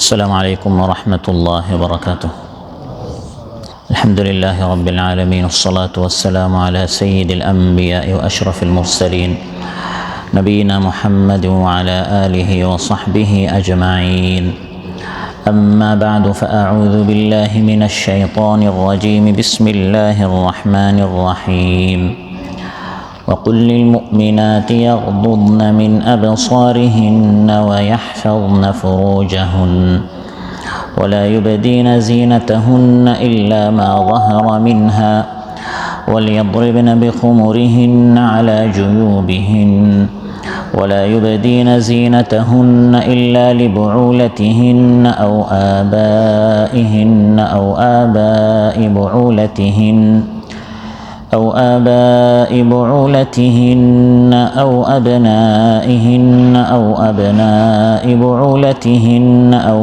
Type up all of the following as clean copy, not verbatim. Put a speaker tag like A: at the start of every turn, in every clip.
A: السلام عليكم ورحمة الله وبركاته. الحمد لله رب العالمين، والصلاة والسلام على سيد الأنبياء وأشرف المرسلين نبينا محمد وعلى آله وصحبه أجمعين. أما بعد، فأعوذ بالله من الشيطان الرجيم. بسم الله الرحمن الرحيم. وقل للمؤمنات يغضضن من أبصارهن ويحفظن فروجهن ولا يبدين زينتهن إلا ما ظهر منها وليضربن بخمرهن على جيوبهن ولا يبدين زينتهن إلا لبعولتهن أو آبائهن أو آباء بعولتهن أو أبنائهن أو أبناء بعولتهن أو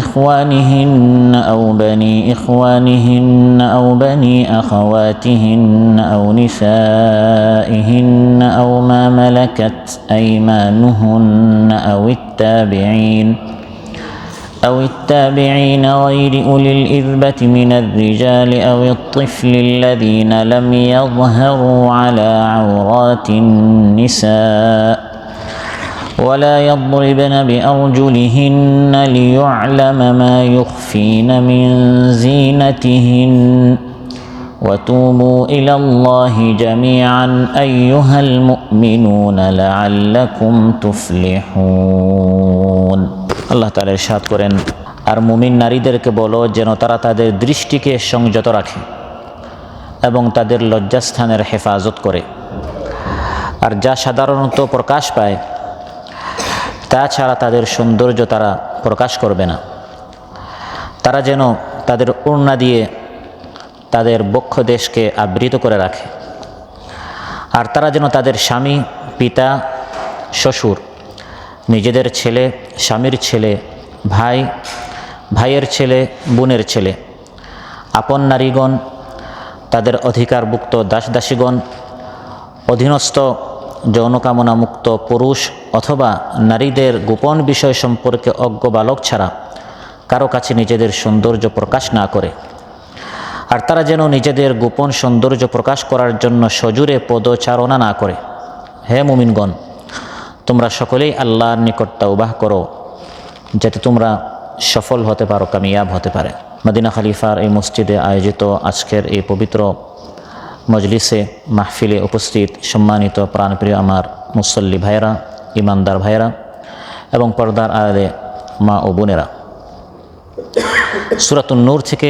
A: إخوانهن أو بني إخوانهن أو بني أخواتهن أو نسائهن أو ما ملكت أيمانهن أو التابعين غير أولي الإربة من الرجال أو الطفل الذين لم يظهروا على عورات النساء ولا يضربن بأرجلهن ليعلم ما يخفين من زينتهن وتوبوا إلى الله جميعا أيها المؤمنون لعلكم تفلحون. আল্লাহ তাআলা ইরশাদ করেন, আর মুমিন নারীদেরকে বলো যেন তারা তাদের দৃষ্টিকে সংযত রাখে এবং তাদের লজ্জাস্থানের হেফাজত করে, আর যা সাধারণত প্রকাশ পায় তাছাড়া তাদের সৌন্দর্য তারা প্রকাশ করবে না। তারা যেন তাদের ওড়না দিয়ে তাদের বক্ষ দেশকে আবৃত করে রাখে, আর তারা যেন তাদের স্বামী, পিতা, শ্বশুর, নিজেদের ছেলে, স্বামীর ছেলে, ভাই, ভাইয়ের ছেলে, বোনের ছেলে, আপন নারীগণ, তাদের অধিকারভুক্ত দাসদাসীগণ, অধীনস্থ যৌনকামনা মুক্ত পুরুষ অথবা নারীদের গোপন বিষয় সম্পর্কে অজ্ঞ বালক ছাড়া কারো কাছে নিজেদের সৌন্দর্য প্রকাশ না করে। আর তারা যেন নিজেদের গোপন সৌন্দর্য প্রকাশ করার জন্য সজোরে পদচারণা না করে। হে মুমিনগণ, তোমরা সকলেই আল্লাহর নিকট তাওবাহ করো যাতে তোমরা সফল হতে পারো, কামিয়াব হতে পারে। মদিনা খলিফার এই মসজিদে আয়োজিত আজকের এই পবিত্র মজলিসে মাহফিলে উপস্থিত সম্মানিত প্রাণপ্রিয় আমার মুসল্লি ভাইরা, ইমানদার ভাইরা এবং পর্দার আড়ালে মা ও বোনেরা, সূরাতুন নূর থেকে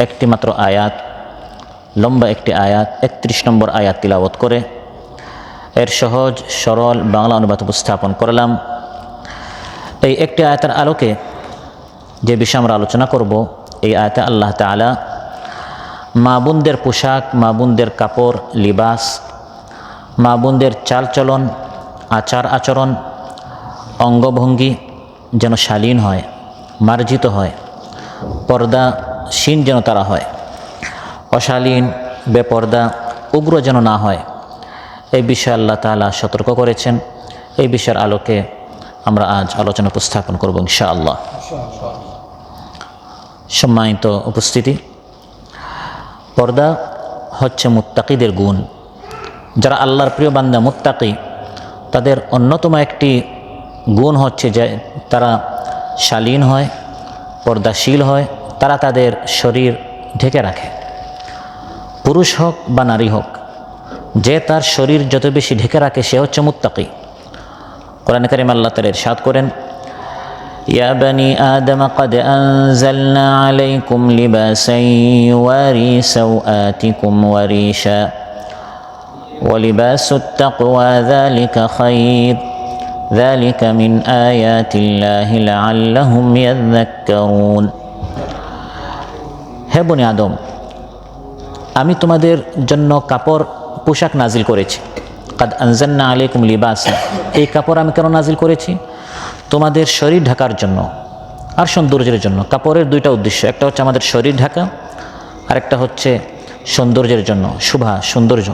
A: একটি মাত্র আয়াত, লম্বা একটি আয়াত, 31 নম্বর আয়াত তিলাওয়াত করে এর সহজ সরল বাংলা অনুবাদ উপস্থাপন করলাম। এই একটি আয়াতের আলোকে যে বিষয়ে আমরা আলোচনা করব, এই আয়াতে আল্লাহ তাআলা মা বোনদের পোশাক, মা বোনদের কাপড়, লিবাস, মা বোনদের চালচলন, আচার আচরণ, অঙ্গভঙ্গি যেন শালীন হয়, মার্জিত হয়, পর্দাশীন যেন তারা হয়, অশালীন, বেপর্দা, উগ্র যেন না হয়, এই বিষয়ে আল্লাহ তাআলা সতর্ক করেছেন। এই বিষয়ের আলোকে আমরা আজ আলোচনা উপস্থাপন করব ইনশাআল্লাহ। সম্মানিত উপস্থিতি, পর্দা হচ্ছে মুত্তাকিদের গুণ। যারা আল্লাহর প্রিয় বান্দা মুত্তাকি, তাদের অন্যতম একটি গুণ হচ্ছে যে তারা শালীন হয়, পর্দাশীল হয়, তারা তাদের শরীর ঢেকে রাখে। পুরুষ হোক বা নারী হোক, যে তার শরীর যত বেশি ঢেকে রাখে সে হচ্ছে মুত্তাকি। কোরআনে কারীমে আল্লাহ তাআলা ইরশাদ করেন, ইয়া বানি আদম ক্বাদ আনজালনা আলাইকুম লিবাসান ইউয়ারি সাওআতিকুম ওয়া রিশা ওয়া লিবাসুত তাকওয়া যালিকা খায়র যালিকা মিন আয়াতিল্লাহি লাআল্লাহুম ইয়াযাক্কারুন। হে বনি আদম, আমি তোমাদের জন্য কাপড়, পোশাক নাজিল করেছি। কাদ আনজালনা আলাইকুম লিবাসা, এই কাপড় আমি কেন নাজিল করেছি? তোমাদের শরীর ঢাকার জন্য আর সৌন্দর্যের জন্য। কাপড়ের দুইটা উদ্দেশ্য, একটা হচ্ছে আমাদের শরীর ঢাকা, আর একটা হচ্ছে সৌন্দর্যের জন্য, শোভা, সৌন্দর্য।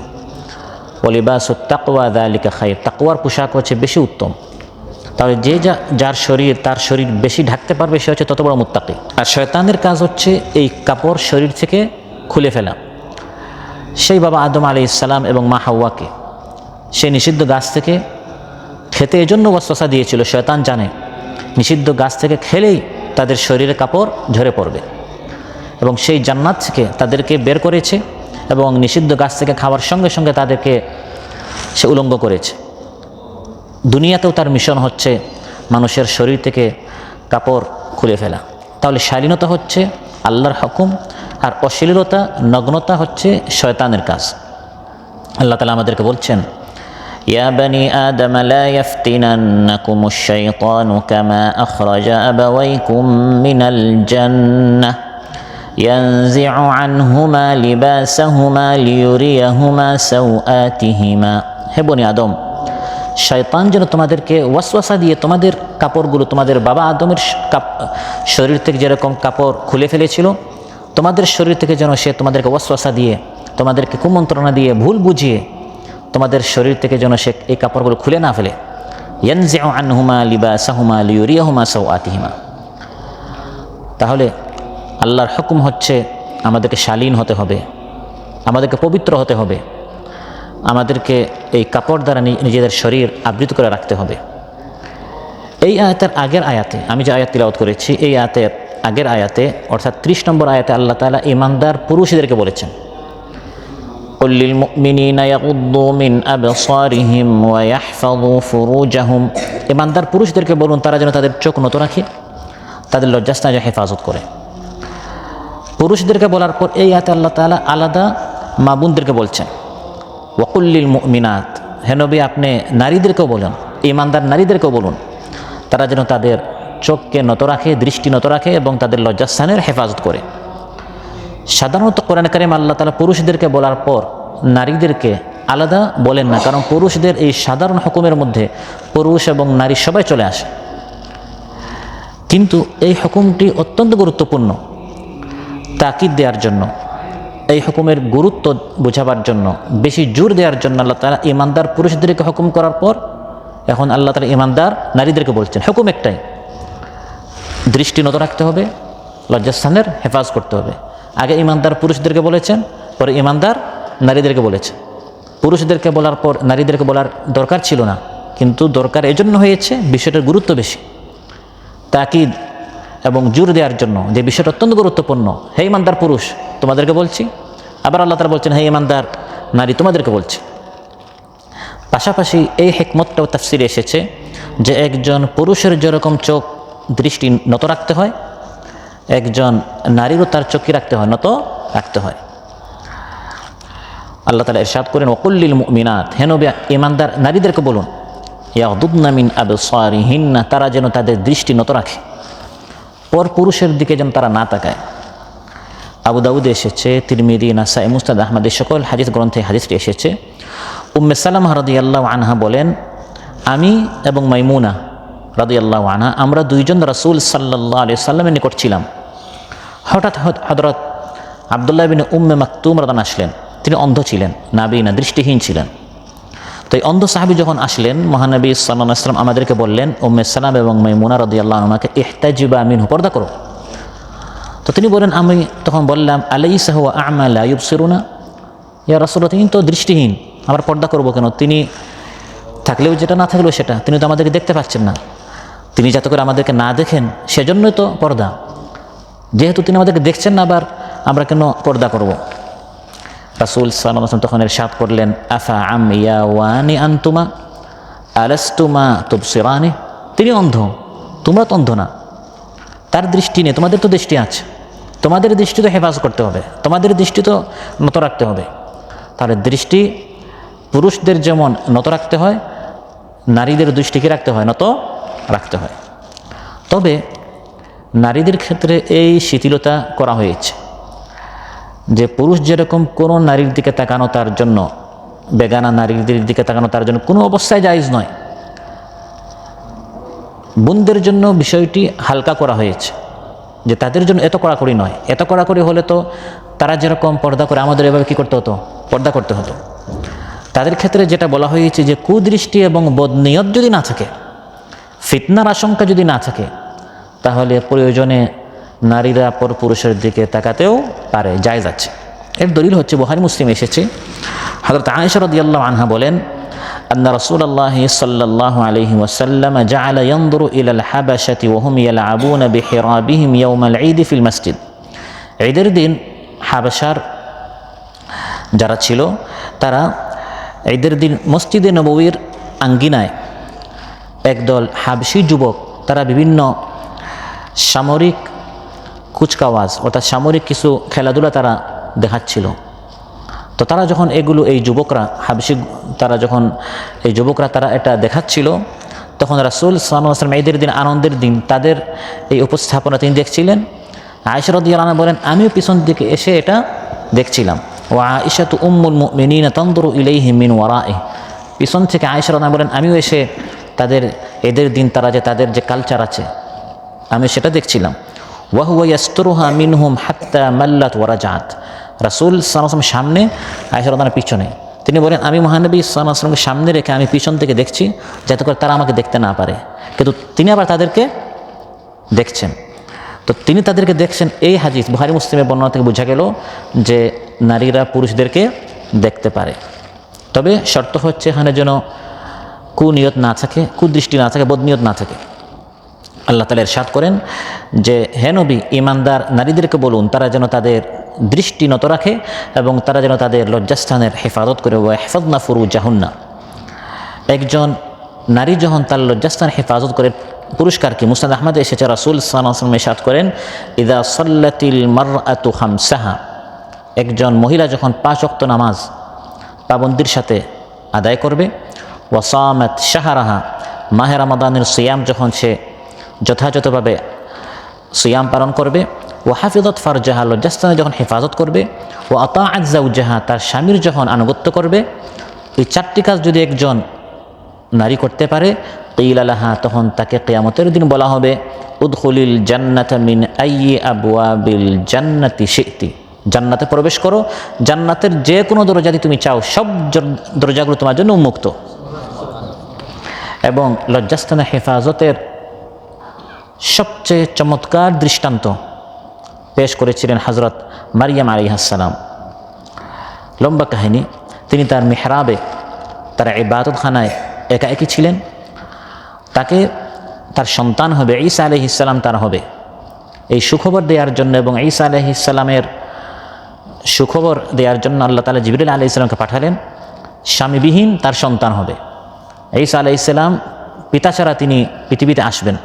A: ওয়া লিবাসুত তাকওয়া যালিকা খায়র, তাকওয়ার পোশাক হচ্ছে বেশি উত্তম। তাহলে যার শরীর তার শরীর বেশি ঢাকতে পারবে সে হচ্ছে তত বড় মুত্তাকি। আর শয়তানের কাজ হচ্ছে এই কাপড় শরীর থেকে খুলে ফেলা। সেই বাবা আদম আলাইহিস সালাম এবং মা হাওয়াকে সেই নিষিদ্ধ গাছ থেকে খেতে এজন্য ওয়াসওয়াসা দিয়েছিল। শয়তান জানে নিষিদ্ধ গাছ থেকে খেলেই তাদের শরীরে কাপড় ঝরে পড়বে, এবং সেই জান্নাত থেকে তাদেরকে বের করেছে এবং নিষিদ্ধ গাছ থেকে খাওয়ার সঙ্গে সঙ্গে তাদেরকে সে উলঙ্গ করেছে। দুনিয়াতেও তার মিশন হচ্ছে মানুষের শরীর থেকে কাপড় খুলে ফেলা। তাহলে শালীনতা হচ্ছে আল্লাহর হুকুম, আর অশ্লীলতা নগ্নতা হচ্ছে শয়তানের কাজ। আল্লাহ তাআলা আমাদেরকে বলছেন, ইয়া বনি আদম লা ইফতিনান্নাকুমুশ শাইতানু কামা আখরাজা আবাওয়াইকুম মিনাল জান্নাহ ইয়ানজি'ু আনহুমা লিবাসাহুমা লিয়ুরিয়াহুমা সাওআতিহিমা। হে বনি আদম, শয়তান যেন তোমাদেরকে ওয়াসওয়াসা দিয়ে তোমাদের কাপড়গুলো, তোমাদের বাবা আদমের শরীর থেকে যেরকম কাপড় খুলে ফেলেছিল, তোমাদের শরীর থেকে যেন সে তোমাদেরকে ওয়াসওয়াসা দিয়ে, তোমাদেরকে কুমন্ত্রণা দিয়ে, ভুল বুঝিয়ে তোমাদের শরীর থেকে যেন সে এই কাপড়গুলো খুলে না ফেলে। ইয়ানজি'ু আনহুমা লিবাসাহুমা লিয়ুরিয়াহুমা সাওআতিহিমা। তাহলে আল্লাহর হুকুম হচ্ছে আমাদেরকে শালীন হতে হবে, আমাদেরকে পবিত্র হতে হবে, আমাদেরকে এই কাপড় দ্বারা নিজেদের শরীর আবৃত করে রাখতে হবে। এই আয়াতের আগের আয়াতে, আমি যে আয়াত তিলাওয়াত করেছি, এই আয়াতের আগের আয়াতে অর্থাৎ 30 নম্বর আয়াতে আল্লাহ তাআলা ঈমানদার পুরুষদেরকে বলেছেন, কুল লিল মুমিনিনা ইয়াগুদ্দু মিন আবসারিহিম ওয়া ইয়াহফাযু ফুরুজাহুম। ঈমানদার পুরুষদেরকে বলুন তারা যেন তাদের চোখ নত রাখে, তাদের লজ্জাস্থান যেন হেফাজত করে। পুরুষদেরকে বলার পর এই আয়াতে আল্লাহ তাআলা আলাদা মা বোনদেরকে বলছেন, ওয়াকুল লিল মুমিনাত, হে নবী আপনি নারীদেরকেও বলুন, ঈমানদার নারীদেরকেও বলুন তারা যেন তাদের চোখকে নত রাখে, দৃষ্টি নত রাখে এবং তাদের লজ্জাস্থানের হেফাজত করে। সাধারণত কোরআনে কারিমে আল্লাহ তাআলা পুরুষদেরকে বলার পর নারীদেরকে আলাদা বলেন না, কারণ পুরুষদের এই সাধারণ হুকুমের মধ্যে পুরুষ এবং নারী সবাই চলে আসে। কিন্তু এই হুকুমটি অত্যন্ত গুরুত্বপূর্ণ, তাকিদ দেওয়ার জন্য, এই হুকুমের গুরুত্ব বোঝাবার জন্য, বেশি জোর দেওয়ার জন্য আল্লাহ তাআলা ঈমানদার পুরুষদেরকে হুকুম করার পর এখন আল্লাহ তাআলা ঈমানদার নারীদেরকে বলছেন, হুকুম একটাই, দৃষ্টি নত রাখতে হবে, লজ্জাস্থানের হেফাজ করতে হবে। আগে ঈমানদার পুরুষদেরকে বলেছেন, পরে ঈমানদার নারীদেরকে বলেছেন। পুরুষদেরকে বলার পর নারীদেরকে বলার দরকার ছিল না, কিন্তু দরকার এজন্য হয়েছে বিষয়টার গুরুত্ব বেশি, তাকিদ এবং জোর দেওয়ার জন্য যে বিষয়টা অত্যন্ত গুরুত্বপূর্ণ। হে ঈমানদার পুরুষ তোমাদেরকে বলছি, আবার আল্লাহ তাআলা বলছেন হে ঈমানদার নারী তোমাদেরকে বলছি। পাশাপাশি এই হিকমতটাও তাফসিরে এসেছে যে একজন পুরুষের যেরকম চোখ দৃষ্টি নত রাখতে হয়, একজন নারীরও তার চোখ কি রাখতে হয়, নত রাখতে হয়। আল্লাহ তাআলা ইরশাদ করেন, ওয়াকুল লিল মুমিনাত, হে নবী ঈমানদার নারীদেরকে বলুন, ইয়াগুদুনা মিন আবসারিহিন্না, তারা যেন তাদের দৃষ্টি নত রাখে, পর পুরুষের দিকে যেন তারা না তাকায়। আবু দাউদে এসেছে, তিরমিজি, নাসাই, মুসনাদ আহমদ সকল হাদিস গ্রন্থে হাদিসটি এসেছে। উম্মে সালামা রাদিয়াল্লাহু আনহা বলেন, আমি এবং মাইমুনা রাদিয়াল্লাহু আনহা আমরা দুইজন রাসূল সাল্লাল্লাহু আলাইহি সাল্লামের নিকট ছিলাম। হঠাৎ হযরত আব্দুল্লাহ বিন উম্মে মাকতুম রাদিয়াল্লাহু আসলেন। তিনি অন্ধ ছিলেন, নাবিনা, দৃষ্টিহীন ছিলেন। তো এই অন্ধ সাহাবী যখন আসলেন, মহানবী সাল্লাল্লাহু আলাইহি সাল্লাম আমাদেরকে বললেন, উম্মে সালাম এবং মাইমুনা রাদিয়াল্লাহু আনহাকে ইহতাজিবা মিনহু, পর্দা করো। তো তিনি বলেন, আমি তখন বললাম, আলাইসা হুয়া আ'মা লা ইউবসিরুনা, ইয়া রাসূলুল্লাহ তিনি তো দৃষ্টিহীন, আমরা পর্দা করবো কেন? তিনি থাকলেও যেটা, না থাকলেও সেটা, তিনি তো আমাদেরকে দেখতে পাচ্ছেন না। তিনি যাতে করে আমাদেরকে না দেখেন সেজন্যই তো পর্দা, যেহেতু তিনি আমাদেরকে দেখছেন না, আবার আমরা কেন পর্দা করব? রাসূল সাল্লাল্লাহু আলাইহি ওয়াসাল্লাম তখন ইরশাদ করলেন, আফা আমিয়া ওয়ানি আনতুমা আলাস্তুমা তুবসিরানি, তিনি অন্ধ, তোমরা তো অন্ধ না, তার দৃষ্টি নেই, তোমাদের তো দৃষ্টি আছে, তোমাদের দৃষ্টি তো হেফাজ করতে হবে, তোমাদের দৃষ্টি তো নত রাখতে হবে। তাহলে দৃষ্টি পুরুষদের যেমন নত রাখতে হয়, নারীদের দৃষ্টিকে রাখতে হয়, নত রাখতে হয়। তবে নারীদের ক্ষেত্রে এই শিথিলতা করা হয়েছে যে পুরুষ যেরকম কোনো নারীর দিকে তাকানো তার জন্য, বেগানা নারীদের দিকে তাকানো তার জন্য কোনো অবস্থায় জায়েজ নয়। বোনদের জন্য বিষয়টি হালকা করা হয়েছে, যে তাদের জন্য এত কড়াকড়ি নয়। এত কড়াকড়ি হলে তো তারা যেরকম পর্দা করে আমাদের এভাবে কী করতে হতো, পর্দা করতে হতো। তাদের ক্ষেত্রে যেটা বলা হয়েছে যে কুদৃষ্টি এবং বদনিয়ত যদি না থাকে, ফিতনার আশঙ্কা যদি না থাকে তাহলে প্রয়োজনে নারীরা পর পুরুষের দিকে তাকাতেও পারে, জায়েজ আছে। এর দলিল হচ্ছে বুখারী মুসলিম এসেছে, হযরত আয়েশা রাদিয়াল্লাহু আনহা বলেন, আন্না রাসূলুল্লাহ সাল্লাল্লাহু আলাইহি ওয়াসাল্লাম জাআলা ইয়ানজুরু ইলাল হাবাশাতি ওয়া হুম ইয়ালআবুনা বিহিরাবিহিম ইয়াওমাল ঈদ ফিল মসজিদ। ঈদের দিন হাবাশার যারা ছিল তারা ঈদের দিন মসজিদে নববীর আঙ্গিনায় একদল হাবশী যুবক, তারা বিভিন্ন সামরিক কুচকাওয়াজ অর্থাৎ সামরিক কিছু খেলাধুলা তারা দেখাচ্ছিল। তো তারা যখন এই যুবকরা হাবশী তারা এটা দেখাচ্ছিল, তখন রাসূল সাল্লাল্লাহু আলাইহি ওয়াসাল্লাম ঈদের দিন, আনন্দের দিন, তাদের এই উপস্থাপনা তিনি দেখছিলেন। আয়েশা রাদিয়াল্লাহু আনহা বলেন, আমিও পিছন দিকে এসে এটা দেখছিলাম। ওয়া আয়েশাতু উম্মুল মুমিনিন তানজুরু ইলাইহি মিন ওয়ারাইহি। পিছন থেকে আয়েশা রাদিয়াল্লাহু আনহা বলেন, আমিও এসে তাদের ঈদের দিন তাদের যে কালচার আছে আমি সেটা দেখছিলাম। ওয়া হুয়া ইয়াসতুরুহা মিনহুম হাত্তা মাল্লাত ওয়া রাজাত। রাসূল সাল্লাল্লাহু আলাইহি ওয়াসাল্লাম সামনে, আয়েশা রাদিয়াল্লাহু আনহা পিছনে। তিনি বলেন, আমি মহানবী সাল্লাল্লাহু আলাইহি ওয়াসাল্লামকে সামনে রেখে আমি পিছন থেকে দেখছি যাতে করে তারা আমাকে দেখতে না পারে, কিন্তু তিনি আবার তাদেরকে দেখছেন। তো তিনি তাদেরকে দেখছেন, এই হাদিস বুখারী মুসলিমের বর্ণনা থেকে বোঝা গেল যে নারীরা পুরুষদেরকে দেখতে পারে। তবে শর্ত হচ্ছে এখানে যেন কুনিয়ত না থাকে, কুদৃষ্টি না থাকে, বদনিয়ত না থাকে। আল্লাহ তাআলা ইরশাদ করেন যে, হে নবী, ঈমানদার নারীদেরকে বলুন তারা যেন তাদের দৃষ্টি নত রাখে এবং তারা যেন তাদের লজ্জাস্থানের হেফাজত করে। ওয়া ইহফাযনা ফুরুজাহুন্না। একজন নারী যখন তার লজ্জাস্থানের হেফাজত করে, পুরস্কার কি? মুসনাদ আহমদে এসেছে, রাসূল সাল্লাল্লাহু আলাইহি ওয়াসাল্লাম ইরশাদ করেন, ইযা সাল্লাতিল মারআতু খামসাহা। একজন মহিলা যখন 5 ওয়াক্ত নামাজ পাবন্দির সাথে আদায় করবে, ওয়া সামাত শাহরাহা, মাহে রমাদানের সিয়াম যখন সে যথাযথভাবে সিয়াম পালন করবে, ও হাফিজত ফারজাহা, লজ্জাস্থানে যখন হেফাজত করবে, ও আতাআত যাওজাহা, তার স্বামীর যখন আনুগত্য করবে, এই 4টি কাজ যদি একজন নারী করতে পারে, কিলা লাহা, তখন তাকে কিয়ামতের দিন বলা হবে, উদখুলিল জান্নাতা মিন আইয়ি আবওয়াবিল জান্নাতি শি'তি। জান্নাতে প্রবেশ করো, জান্নাতের যে কোনো দরজা যদি তুমি চাও, সব দরজাগুলো তোমার জন্য উন্মুক্ত। এবং লজ্জাস্থানে হেফাজতের সবচেয়ে চমৎকার দৃষ্টান্ত পেশ করেছিলেন হযরত মারিয়াম আলাইহিস সালাম। লম্বা কাহিনী। তিনি তার মিহরাবে, তার ইবাদতখানায় একাকী ছিলেন। তাকে তার সন্তান হবে, ঈসা আলাইহিস সালাম তার হবে, এই সুখবর দেওয়ার জন্য এবং ঈসা আলাইহিস সালামের সুখবর দেওয়ার জন্য আল্লাহ তাআলা জিবরিল আলাইহিস সালামকে পাঠালেন। স্বামীবিহীন তার সন্তান হবে। ঈসা আলাইহিস সালাম পিতা ছাড়া তিনি পৃথিবীতে আসবেন।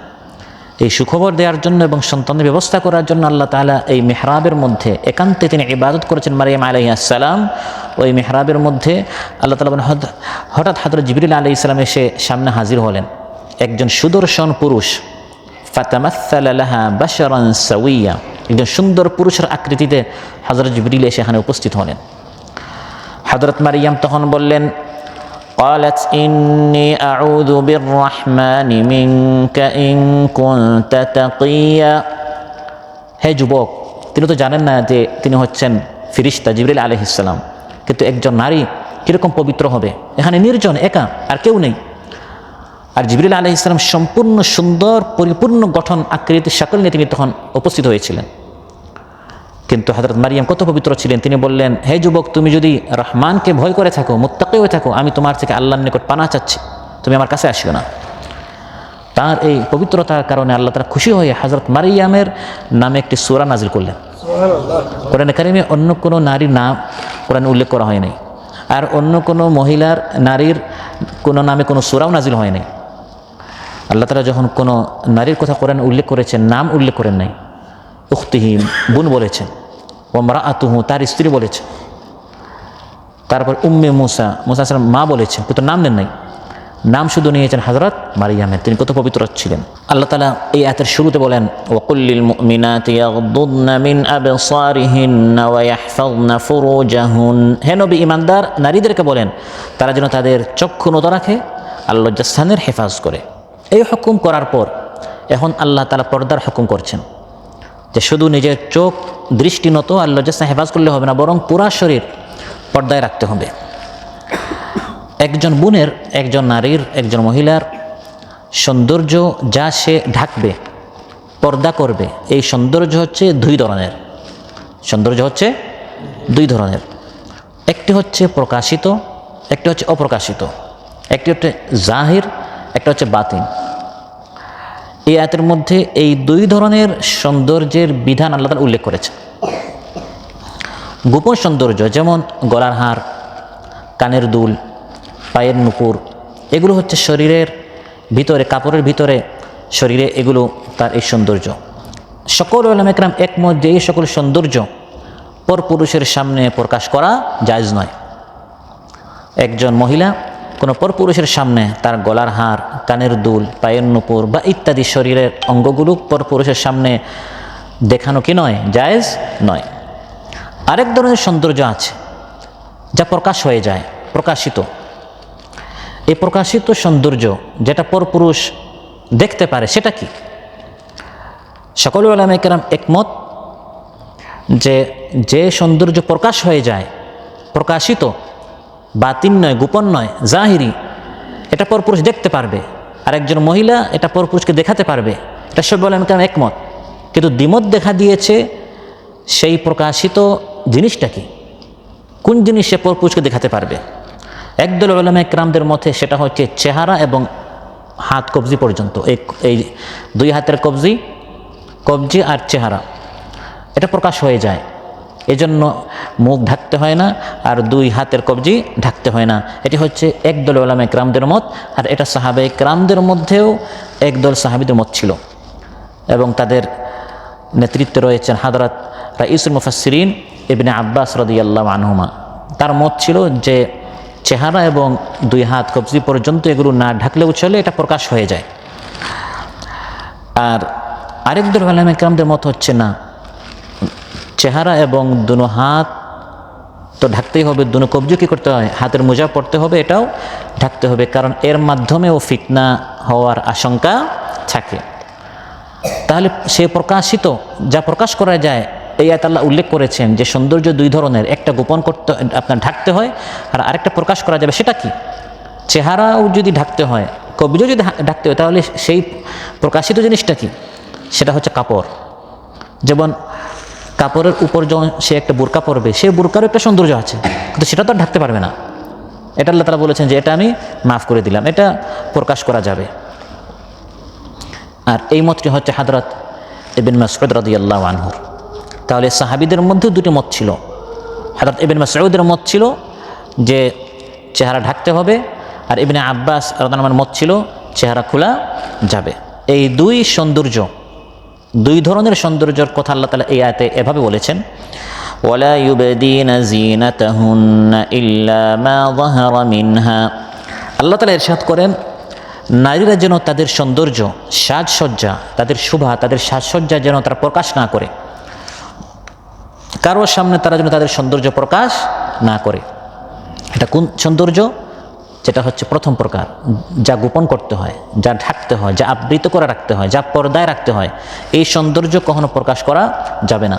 A: এই সুখবর দেওয়ার জন্য এবং সন্তানের ব্যবস্থা করার জন্য আল্লাহ তাআলা এই মেহরাবের মধ্যে একান্তে তিনি ইবাদত করেছেন মারিয়াম আলাইহিস সালাম। ওই মেহরাবের মধ্যে আল্লাহ তাআলা হঠাৎ হযরত জিবরিল আলাইহিস সালাম এসে সামনে হাজির হলেন, একজন সুদর্শন পুরুষ। ফাতামাসসালা লাহা বাশারান সাওয়িয়া, একজন সুন্দর পুরুষের আকৃতিতে হযরত জিবরিল এসে এখানে উপস্থিত হলেন। হযরত মারিয়াম তখন বললেন, قالت إني أعوذ بالرحمن منك إن كنت تقيا। হে যুবক, তিনি তো জানেন না যে তিনি হচ্ছেন ফেরেশতা জিবরিল আলাইহিস সালাম, কিন্তু একজন নারী কীরকম পবিত্র হবে? এখানে নির্জন, একা, আর কেউ নেই। আর জিবরিল আলাইহিস সালাম সম্পূর্ণ সুন্দর পরিপূর্ণ গঠন আকৃতির শাকল নিয়ে তিনি তখন উপস্থিত হয়েছিলেন। কিন্তু হযরত মারিয়াম কত পবিত্র ছিলেন, তিনি বললেন, হে যুবক, তুমি যদি রহমানকে ভয় করে থাকো, মুত্তাকি হয়ে থাকো, আমি তোমার থেকে আল্লাহর নিকট পানাহ চাচ্ছি, তুমি আমার কাছে আসিও না। তার এই পবিত্রতার কারণে আল্লাহ তাআলা খুশি হয়ে হযরত মারিয়ামের নামে একটি সূরা নাজিল করলেন। কোরআনে কারিমে অন্য কোনো নারীর নাম কোরআনে উল্লেখ করা হয় নাই, আর অন্য কোনো মহিলার নারীর কোনো নামে কোনো সূরাও নাজিল হয় নাই। আল্লাহ তাআলা যখন কোনো নারীর কথা কোরআনে উল্লেখ করেছেন, নাম উল্লেখ করেন নাই। উখতিহি, বোন বলেছেন, ও মারাআতুহু, তার স্ত্রী বলেছেন। তারপর উম্মে মুসা, মুসা সালাম মা বলেছেন, কিন্তু নাম নেন নাই। নাম শুধু নিয়েছেন হযরত মারিয়ামের, তিনি কত পবিত্র ছিলেন। আল্লাহ তাআলা এই আয়াতের শুরুতে বলেন, ওয়াকুল্লিল মুমিনাতি ইয়াগদুদনা মিন আবসারিহিন্না ওয়া ইয়াহফাযনা ফুরুজাহুন। হে নবী, ঈমানদার নারীদেরকে বলেন তারা যেন তাদের চক্ষু নত রাখে আর লজ্জাস্থানের হেফাজত করে। এই হুকুম করার পর এখন আল্লাহ তাআলা পর্দার হুকুম করছেন যে শুধু নিজের চোখ দৃষ্টিনত আর লজ্জাস্থান হেফাজত করলে হবে না, বরং পুরা শরীর পর্দায় রাখতে হবে। একজন বোনের, একজন নারীর, একজন মহিলার সৌন্দর্য যা সে ঢাকবে, পর্দা করবে, এই সৌন্দর্য হচ্ছে দুই ধরনের। সৌন্দর্য হচ্ছে দুই ধরনের, একটি হচ্ছে প্রকাশিত, একটি হচ্ছে অপ্রকাশিত। একটি হচ্ছে জাহির, একটা হচ্ছে বাতিন। এই আয়াতের মধ্যে এই দুই ধরনের সৌন্দর্যের বিধান আল্লাহ তাআলা উল্লেখ করেছে। গোপন সৌন্দর্য যেমন গলার হার, কানের দুল, পায়ের নুপুর, এগুলো হচ্ছে শরীরের ভিতরে, কাপড়ের ভিতরে, শরীরে, এগুলো তার এই সৌন্দর্য। সকল উলামা ইকরাম একমত যে এই সকল সৌন্দর্য পরপুরুষের সামনে প্রকাশ করা জায়েজ নয়। একজন মহিলা কোনো পরপুরুষের সামনে তার গলার হার, কানের দুল, পায়ের নুপুর বা ইত্যাদি শরীরের অঙ্গগুলো পরপুরুষের সামনে দেখানো কি নয়? জায়েজ নয়। আরেক ধরনের সৌন্দর্য আছে যা প্রকাশ হয়ে যায়, প্রকাশিত। এই প্রকাশিত সৌন্দর্য যেটা পরপুরুষ দেখতে পারে, সেটা কি? সকল উলামা ইকরাম একমত যে যে সৌন্দর্য প্রকাশ হয়ে যায়, প্রকাশিত, বাতিন নয়, গোপন নয়, জাহিরি, এটা পরপুরুষ দেখতে পারবে, আর একজন মহিলা এটা পরপুরুষকে দেখাতে পারবে, এটা সব উলামা ইকরাম একমত। কিন্তু দ্বিমত দেখা দিয়েছে সেই প্রকাশিত জিনিসটা কি, কোন জিনিস সে পরপুরুষকে দেখাতে পারবে। একদল উলামা ইকরামদের মতে সেটা হচ্ছে চেহারা এবং হাত কবজি পর্যন্ত, এই দুই হাতের কবজি আর চেহারা, এটা প্রকাশ হয়ে যায়। এজন্য মুখ ঢাকতে হয় না আর দুই হাতের কবজি ঢাকতে হয় না। এটি হচ্ছে একদল উলামা ইকরামদের মত। আর এটা সাহাবা ইকরামদের মধ্যেও একদল সাহাবীদের মত ছিল, এবং তাদের নেতৃত্বে রয়েছেন হযরত রাইসুল মুফাসসিরিন ইবনে আব্বাস রাদিয়াল্লাহু আনহুমা। তার মত ছিল যে চেহারা এবং দুই হাত কবজি পর্যন্ত এগুলো না ঢাকলেও চলে, এটা প্রকাশ হয়ে যায়। আর আরেক দল উলামা ইকরামদের মত হচ্ছে না, চেহারা এবং দুনো হাত তো ঢাকতেই হবে, দুনো কবজি কী করতে হয়? হাতের মোজা পড়তে হবে, এটাও ঢাকতে হবে, কারণ এর মাধ্যমেও ফিতনা হওয়ার আশঙ্কা থাকে। তাহলে সে প্রকাশিত, যা প্রকাশ করা যায়, এই আয়াতে আল্লাহ উল্লেখ করেছেন যে সৌন্দর্য দুই ধরনের, একটা গোপন করতে, আপনার ঢাকতে হয়, আর আরেকটা প্রকাশ করা যাবে। সেটা কি? চেহারাও যদি ঢাকতে হয়, কবজিও যদি ঢাকতে হয়, তাহলে সেই প্রকাশিত জিনিসটা কি? সেটা হচ্ছে কাপড়। যেমন কাপড়ের উপর যখন সে একটা বোরকা পরবে, সেই বোরকারও একটা সৌন্দর্য আছে, কিন্তু সেটা তো আর ঢাকতে পারবে না। এটা আল্লাহ তাআলা বলেছেন যে এটা আমি মাফ করে দিলাম, এটা প্রকাশ করা যাবে। আর এই মতটি হচ্ছে হযরত ইবনে মাসউদ রাদিয়াল্লাহু আনহুর। তাহলে সাহাবীদের মধ্যে দুটি মত ছিল। হযরত ইবনে মাসউদের মত ছিল যে চেহারা ঢাকতে হবে, আর ইবনে আব্বাস রাদিয়াল্লাহু আনহুর মত ছিল চেহারা খোলা যাবে। এই দুই সৌন্দর্য, দুই ধরনের সৌন্দর্যের কথা আল্লাহ তাআলা এই আয়াতে এভাবে বলেছেন, ওয়ালা ইউবদিনা যিনাতাহুন্না ইল্লা মা যাহারা মিনহা। আল্লাহ তাআলা ইরশাদ করেন, নারীরা যেন তাদের সৌন্দর্য, সাজসজ্জা, তাদের শোভা, তাদের সাজসজ্জা যেন তারা প্রকাশ না করে, কারোর সামনে তারা যেন তাদের সৌন্দর্য প্রকাশ না করে। এটা কোন সৌন্দর্য? যেটা হচ্ছে প্রথম প্রকার, যা গোপন করতে হয়, যা ঢাকতে হয়, যা আবৃত করে রাখতে হয়, যা পর্দায় রাখতে হয়, এই সৌন্দর্য কখনো প্রকাশ করা যাবে না।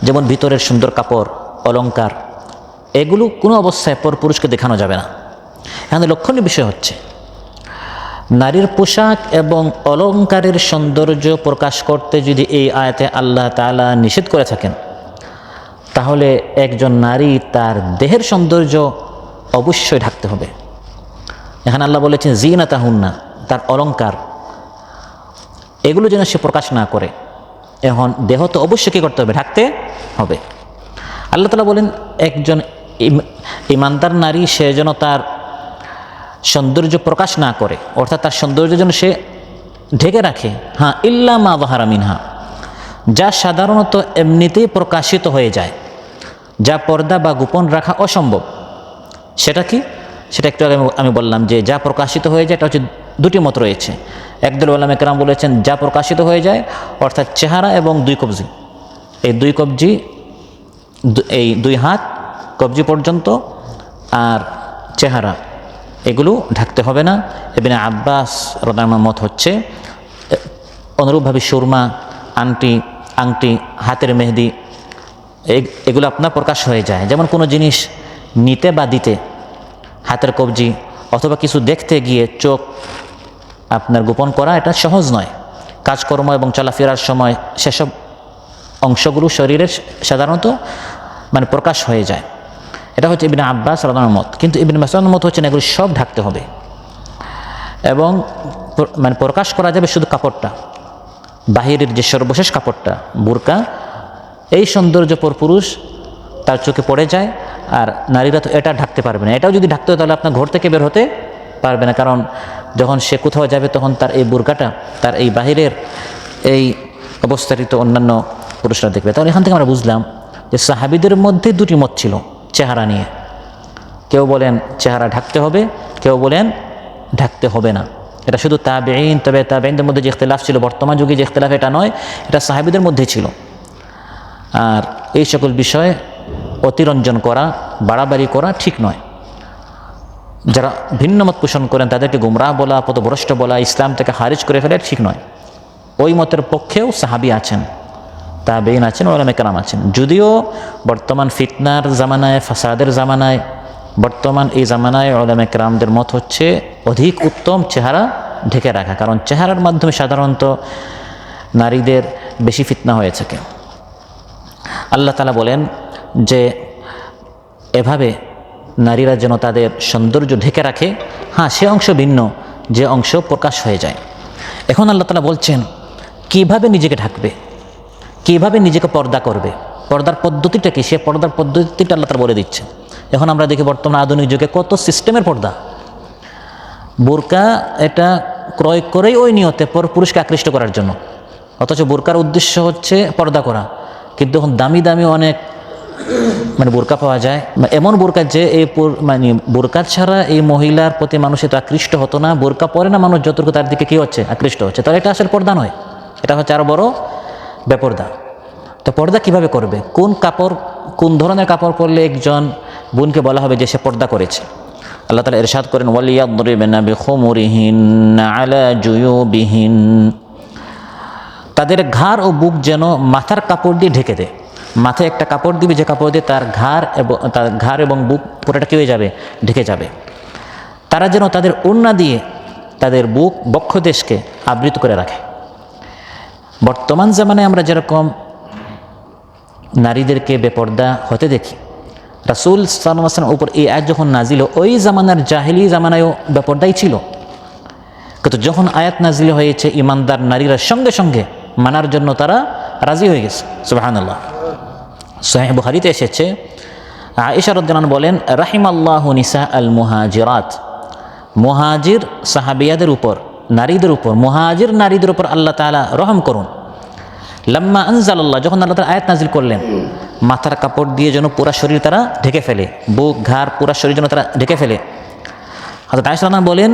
A: যেমন ভিতরের সুন্দর কাপড়, অলংকার, এগুলো কোনো অবস্থায় পরপুরুষকে দেখানো যাবে না। এখানে লক্ষণীয় বিষয় হচ্ছে নারীর পোশাক এবং অলংকারের সৌন্দর্য প্রকাশ করতে যদি এই আয়াতে আল্লাহ তাআলা নিষেধ করে থাকেন, তাহলে একজন নারী তার দেহের সৌন্দর্য অবশ্যই ঢাকতে হবে। এখানে আল্লাহ বলেছেন যিনাতাহুন্না, তার অলংকার, এগুলো যেন সে প্রকাশ না করে। এখন দেহ তো অবশ্যই কী করতে হবে? ঢাকতে হবে। আল্লাহ তাআলা বলেন একজন ইমানদার নারী সে যেন তার সৌন্দর্য প্রকাশ না করে, অর্থাৎ তার সৌন্দর্য যেন সে ঢেকে রাখে। হ্যাঁ, ইল্লা মা যাহারা মিনহা, যা সাধারণত এমনিতেই প্রকাশিত হয়ে যায়, যা পর্দা বা গোপন রাখা অসম্ভব। সেটা কি? সেটা একটু আগে আমি বললাম যে যা প্রকাশিত হয়ে যায়, এটা হচ্ছে দুটি মত রয়েছে। একদল উলামা কেরাম বলেছেন যা প্রকাশিত হয়ে যায় অর্থাৎ চেহারা এবং দুই কবজি, এই দুই কবজি, এই দুই হাত কবজি পর্যন্ত আর চেহারা, এগুলো ঢাকতে হবে না। ইবনে আব্বাস রাদিয়াল্লাহু আনহু মত হচ্ছে অনুরূপভাবে সুরমা, আংটি, হাতের মেহেদি, এগুলো আপনার প্রকাশ হয়ে যায়। যেমন কোনো জিনিস নিতে বা দিতে, হাতের কবজি, অথবা কিছু দেখতে গিয়ে চোখ আপনার গোপন করা এটা সহজ নয়। কাজকর্ম এবং চলাফেরার সময় সেসব অংশগুলো শরীরের সাধারণত মানে প্রকাশ হয়ে যায়। এটা হচ্ছে ইবনে আব্বাস রাদিয়াল্লাহু আনহুর মত। কিন্তু ইবনে মাসউদের মত হচ্ছে না, এগুলো সব ঢাকতে হবে এবং মানে প্রকাশ করা যাবে শুধু কাপড়টা, বাহিরের যে সর্বশেষ কাপড়টা বুরকা, এই সৌন্দর্যপর পুরুষ তার চোখে পড়ে যায়। আর নারীরা তো এটা ঢাকতে পারবে না। এটাও যদি ঢাকতে হয় তাহলে আপনার ঘর থেকে বের হতে পারবে না, কারণ যখন সে কোথাও যাবে তখন তার এই বুরকাটা, তার এই বাহিরের এই অবস্থারিত অন্যান্য পুরুষরা দেখবে। তাহলে এখান থেকে আমরা বুঝলাম যে সাহাবীদের মধ্যে দুটি মত ছিল চেহারা নিয়ে। কেউ বলেন চেহারা ঢাকতে হবে, কেউ বলেন ঢাকতে হবে না। এটা শুধু তাবেঈন, তবে তাবেঈনদের মধ্যে যে ইখতিলাফ ছিল, বর্তমান যুগে যে ইখতিলাফ এটা নয়, এটা সাহাবীদের মধ্যেই ছিল। আর এই সকল বিষয়ে অতিরঞ্জন করা, বাড়াবাড়ি করা ঠিক নয়। যারা ভিন্ন মত পোষণ করেন তাদেরকে গুমরাহ বলা, পথভ্রষ্ট বলা, ইসলাম থেকে খারিজ করে ফেলে ঠিক নয়। ওই মতের পক্ষেও সাহাবী আছেন, তাবেঈন আছেন, উলামায়ে কেরাম আছেন। যদিও বর্তমান ফিতনার জামানায়, ফাসাদের জামানায়, বর্তমান এই জামানায় উলামায়ে কেরামদের মত হচ্ছে অধিক উত্তম চেহারা ঢেকে রাখা, কারণ চেহারার মাধ্যমে সাধারণত নারীদের বেশি ফিতনা হয়ে থাকে। আল্লাহ তাআলা বলেন যে এভাবে নারীরা যেন তাদের সৌন্দর্য ঢেকে রাখে। হ্যাঁ, সে অংশ ভিন্ন, যে অংশ প্রকাশ হয়ে যায়। এখন আল্লাহ তাআলা বলছেন কিভাবে নিজেকে ঢাকবে, কিভাবে নিজেকে পর্দা করবে, পর্দার পদ্ধতিটা কি, সে পর্দার পদ্ধতিটা আল্লাহ তাআলা বলে দিচ্ছেন। এখন আমরা দেখি বর্তমান আধুনিক যুগে কত সিস্টেমের পর্দা। বোরকা এটা ক্রয় করেই ওই নিয়তে পুরুষকে আকৃষ্ট করার জন্য, অথচ বোরকার উদ্দেশ্য হচ্ছে পর্দা করা। কিন্তু এখন দামি দামি অনেক মানে বোরকা পাওয়া যায়, এমন বোরকা যে এই মানে বোরকা ছাড়া এই মহিলার প্রতি মানুষ এত আকৃষ্ট হতো না। বোরকা পরে না মানুষ যতটুকু তার দিকে কী হচ্ছে, আকৃষ্ট হচ্ছে। তাহলে এটা আসলে পর্দা নয়, এটা হচ্ছে আরও বড় বেপর্দা। তো পর্দা কিভাবে করবে, কোন কাপড়, কোন ধরনের কাপড় পরলে একজন বোনকে বলা হবে যে সে পর্দা করেছে? আল্লাহ তাআলা ইরশাদ করেন ওয়ালিয়াদরিবনা বিখুমুরিহিন্না আলা জুয়ুবিহিন, তাদের ঘাড় ও বুক যেন মাথার কাপড় দিয়ে ঢেকে দেয়। মাথায় একটা কাপড় দিবে, যে কাপড় দিয়ে তার ঘাড় এবং বুক পুরোটা কী হয়ে যাবে, ঢেকে যাবে। তারা যেন তাদের ওড়না দিয়ে তাদের বুক বক্ষদেশকে আবৃত করে রাখে। বর্তমান জামানায় আমরা যেরকম নারীদেরকে বেপর্দা হতে দেখি, রাসূল সাল্লাল্লাহু আলাইহি ওয়াসাল্লামের উপর এই আয়াত যখন নাজিল, ওই জামানার জাহেলি জামানায়ও বেপর্দাই ছিল। কিন্তু যখন আয়াত নাজিল হয়েছে, ইমানদার নারীরা সঙ্গে সঙ্গে মানার জন্য তারা রাজি হয়ে গেছে। সুবহানাল্লাহ। সহিহ বুখারীতে এসেছে, আয়েশা রাদিয়াল্লাহু আনহা বলেন রাহিমাল্লাহু নিসা আল মুহাজিরাত, মুহাজির সাহাবিয়াদের উপর, নারীদের উপর, মুহাজির নারীদের উপর আল্লাহ তাআলা রহম করুন। লাম্মা আনজালাল্লাহ, যখন আল্লাহ তাআলা আয়াত নাজিল করলেন, মাথার কাপড় দিয়ে যেন পুরা শরীর তারা ঢেকে ফেলে, বুক ঘাড় পুরা শরীর যেন তারা ঢেকে ফেলে। হযরত আয়েশা রাদিয়াল্লাহু আনহা বলেন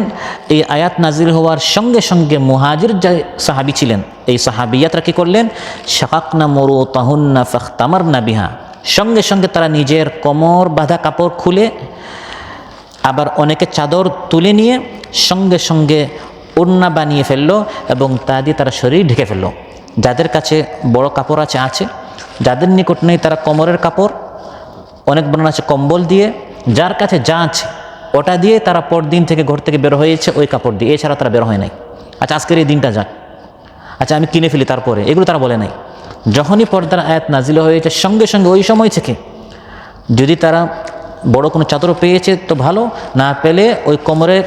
A: এই আয়াত নাজিল হওয়ার সঙ্গে সঙ্গে মুহাজির যে সাহাবী ছিলেন, এই সাহাবিয়াতরা কী করলেন, শাকাকনা মুরুতাহুন্না ফাখতামারনা বিহা, সঙ্গে সঙ্গে তারা নিজের কোমর বাঁধা কাপড় খুলে, আবার অনেকে চাদর তুলে নিয়ে সঙ্গে সঙ্গে ওড়না বানিয়ে ফেললো এবং তা দিয়ে তারা শরীর ঢেকে ফেললো। যাদের কাছে বড় কাপড় আছে, যাদের নিকট নেই তারা কোমরের কাপড়, অনেক বর্ণনা আছে কম্বল দিয়ে, যার কাছে যা আছে ওটা দিয়ে তারা পরদিন থেকে ঘর থেকে বের হয়েছে ওই কাপড় দিয়ে, এছাড়া তারা বের হয় নাই। আচ্ছা আজকের এই দিনটা যাক, আচ্ছা আমি কিনে ফেলি তারপরে, এগুলো তারা বলে নাই। যখনই পর্দার আয়াত নাজিল হয়েছে সঙ্গে সঙ্গে ওই সময় থেকে যদি তারা বড় কোনো চাদর পেয়েছে তো ভালো, না পেলে ওই কোমরের